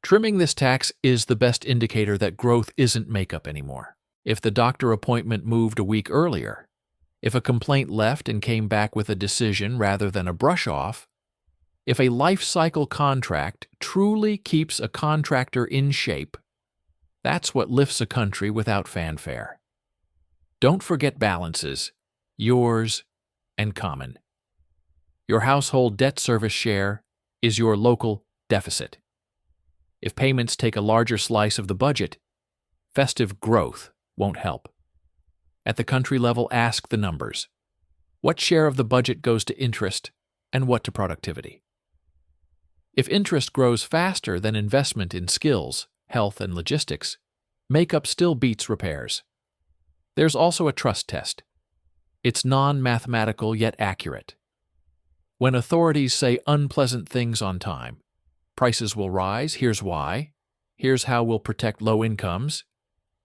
Trimming this tax is the best indicator that growth isn't makeup anymore. If the doctor appointment moved a week earlier, if a complaint left and came back with a decision rather than a brush-off, if a life cycle contract truly keeps a contractor in shape, that's what lifts a country without fanfare. Don't forget balances, yours and common. Your household debt service share is your local deficit. If payments take a larger slice of the budget, festive growth won't help. At the country level, ask the numbers. What share of the budget goes to interest and what to productivity? If interest grows faster than investment in skills, health, and logistics, makeup still beats repairs. There's also a trust test. It's non-mathematical yet accurate. When authorities say unpleasant things on time, prices will rise, here's why, here's how we'll protect low incomes,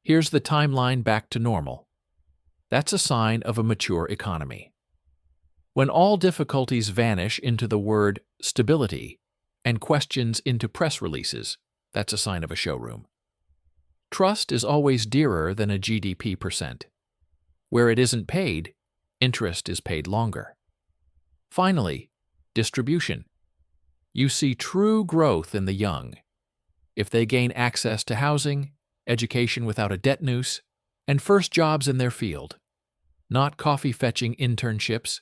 here's the timeline back to normal. That's a sign of a mature economy. When all difficulties vanish into the word stability and questions into press releases, that's a sign of a showroom. Trust is always dearer than a GDP percent. Where it isn't paid, interest is paid longer. Finally, distribution. You see true growth in the young. If they gain access to housing, education without a debt noose, and first jobs in their field, not coffee-fetching internships,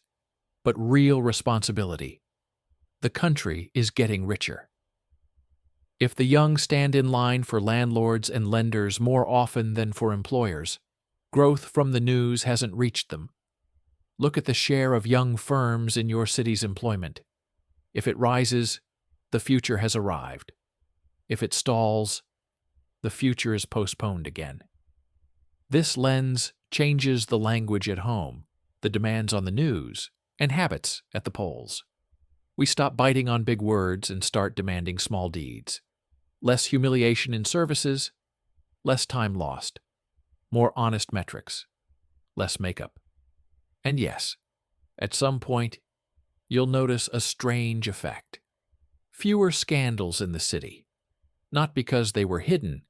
but real responsibility, the country is getting richer. If the young stand in line for landlords and lenders more often than for employers, growth from the news hasn't reached them. Look at the share of young firms in your city's employment. If it rises, the future has arrived. If it stalls, the future is postponed again. This lens changes the language at home, the demands on the news, and habits at the polls. We stop biting on big words and start demanding small deeds. Less humiliation in services, less time lost, more honest metrics, less makeup. And yes, at some point, you'll notice a strange effect. Fewer scandals in the city, not because they were hidden,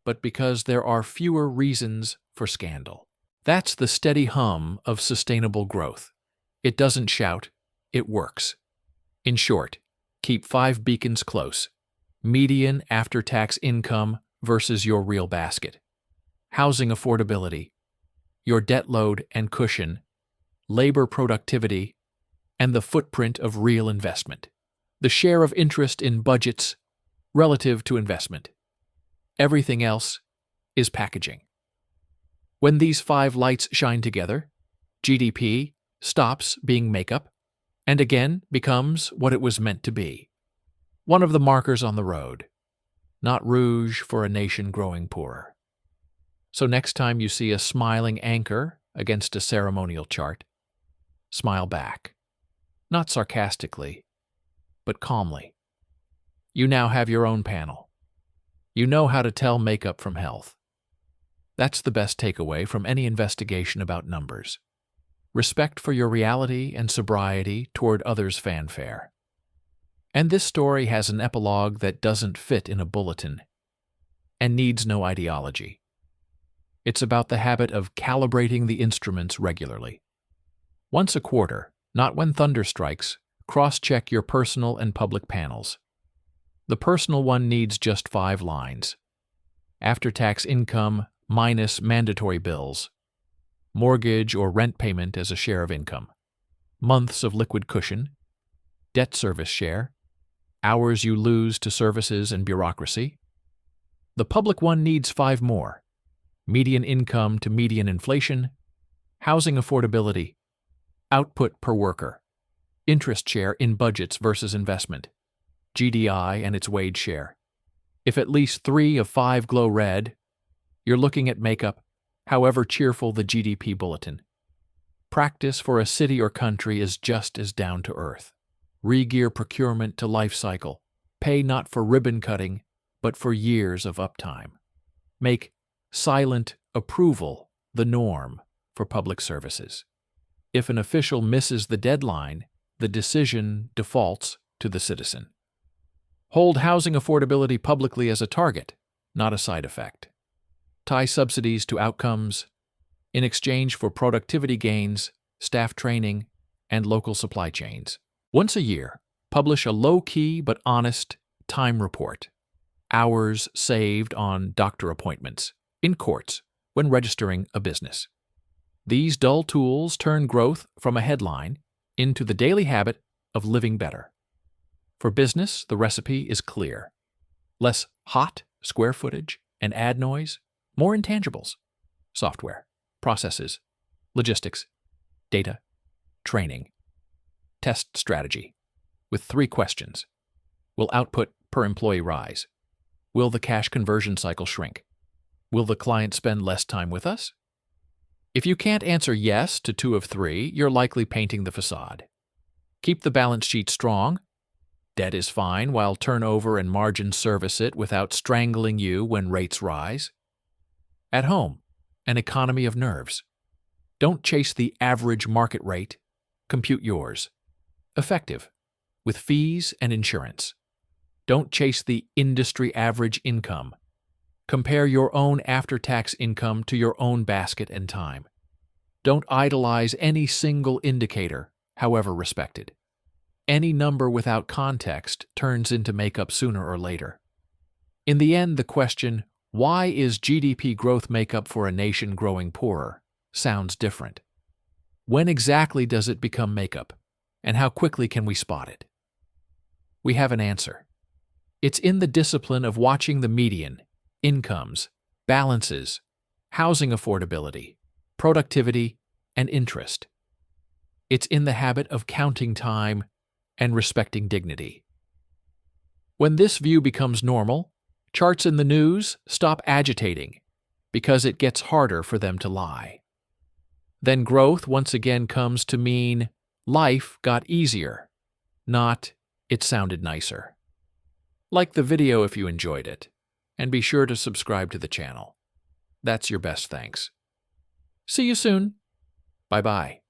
but because there are fewer reasons for scandal. That's the steady hum of sustainable growth. It doesn't shout, it works. In short, keep 5 beacons close. Median after-tax income versus your real basket. Housing affordability, your debt load and cushion, labor productivity, and the footprint of real investment. The share of interest in budgets relative to investment. Everything else is packaging. When these 5 lights shine together, GDP stops being makeup and again becomes what it was meant to be. One of the markers on the road, not rouge for a nation growing poorer. So next time you see a smiling anchor against a ceremonial chart, smile back. Not sarcastically, but calmly. You now have your own panel. You know how to tell makeup from health. That's the best takeaway from any investigation about numbers. Respect for your reality and sobriety toward others' fanfare. And this story has an epilogue that doesn't fit in a bulletin and needs no ideology. It's about the habit of calibrating the instruments regularly. Once a quarter, not when thunder strikes, cross-check your personal and public panels. The personal one needs just 5 lines. After-tax income minus mandatory bills. Mortgage or rent payment as a share of income. Months of liquid cushion. Debt service share. Hours you lose to services and bureaucracy. The public one needs 5 more. Median income to median inflation. Housing affordability. Output per worker. Interest share in budgets versus investment. GDI and its wage share. If at least 3 of 5 glow red, you're looking at makeup, however cheerful the GDP bulletin. Practice for a city or country is just as down to earth. Re-gear procurement to life cycle. Pay not for ribbon cutting, but for years of uptime. Make silent approval the norm for public services. If an official misses the deadline, the decision defaults to the citizen. Hold housing affordability publicly as a target, not a side effect. Tie subsidies to outcomes in exchange for productivity gains, staff training, and local supply chains. Once a year, publish a low-key but honest time report. Hours saved on doctor appointments, in courts, when registering a business. These dull tools turn growth from a headline into the daily habit of living better. For business, the recipe is clear. Less hot square footage and ad noise, more intangibles. Software, processes, logistics, data, training. Test strategy with 3 questions. Will output per employee rise? Will the cash conversion cycle shrink? Will the client spend less time with us? If you can't answer yes to 2 of 3, you're likely painting the facade. Keep the balance sheet strong. Debt is fine while turnover and margins service it without strangling you when rates rise. At home, an economy of nerves. Don't chase the average market rate. Compute yours. Effective, with fees and insurance. Don't chase the industry average income. Compare your own after-tax income to your own basket and time. Don't idolize any single indicator, however respected. Any number without context turns into makeup sooner or later. In the end, the question, why is GDP growth makeup for a nation growing poorer, sounds different. When exactly does it become makeup, and how quickly can we spot it? We have an answer. It's in the discipline of watching the median, incomes, balances, housing affordability, productivity, and interest. It's in the habit of counting time and respecting dignity. When this view becomes normal, charts in the news stop agitating because it gets harder for them to lie. Then growth once again comes to mean life got easier, not it sounded nicer. Like the video if you enjoyed it, and be sure to subscribe to the channel. That's your best thanks. See you soon. Bye-bye.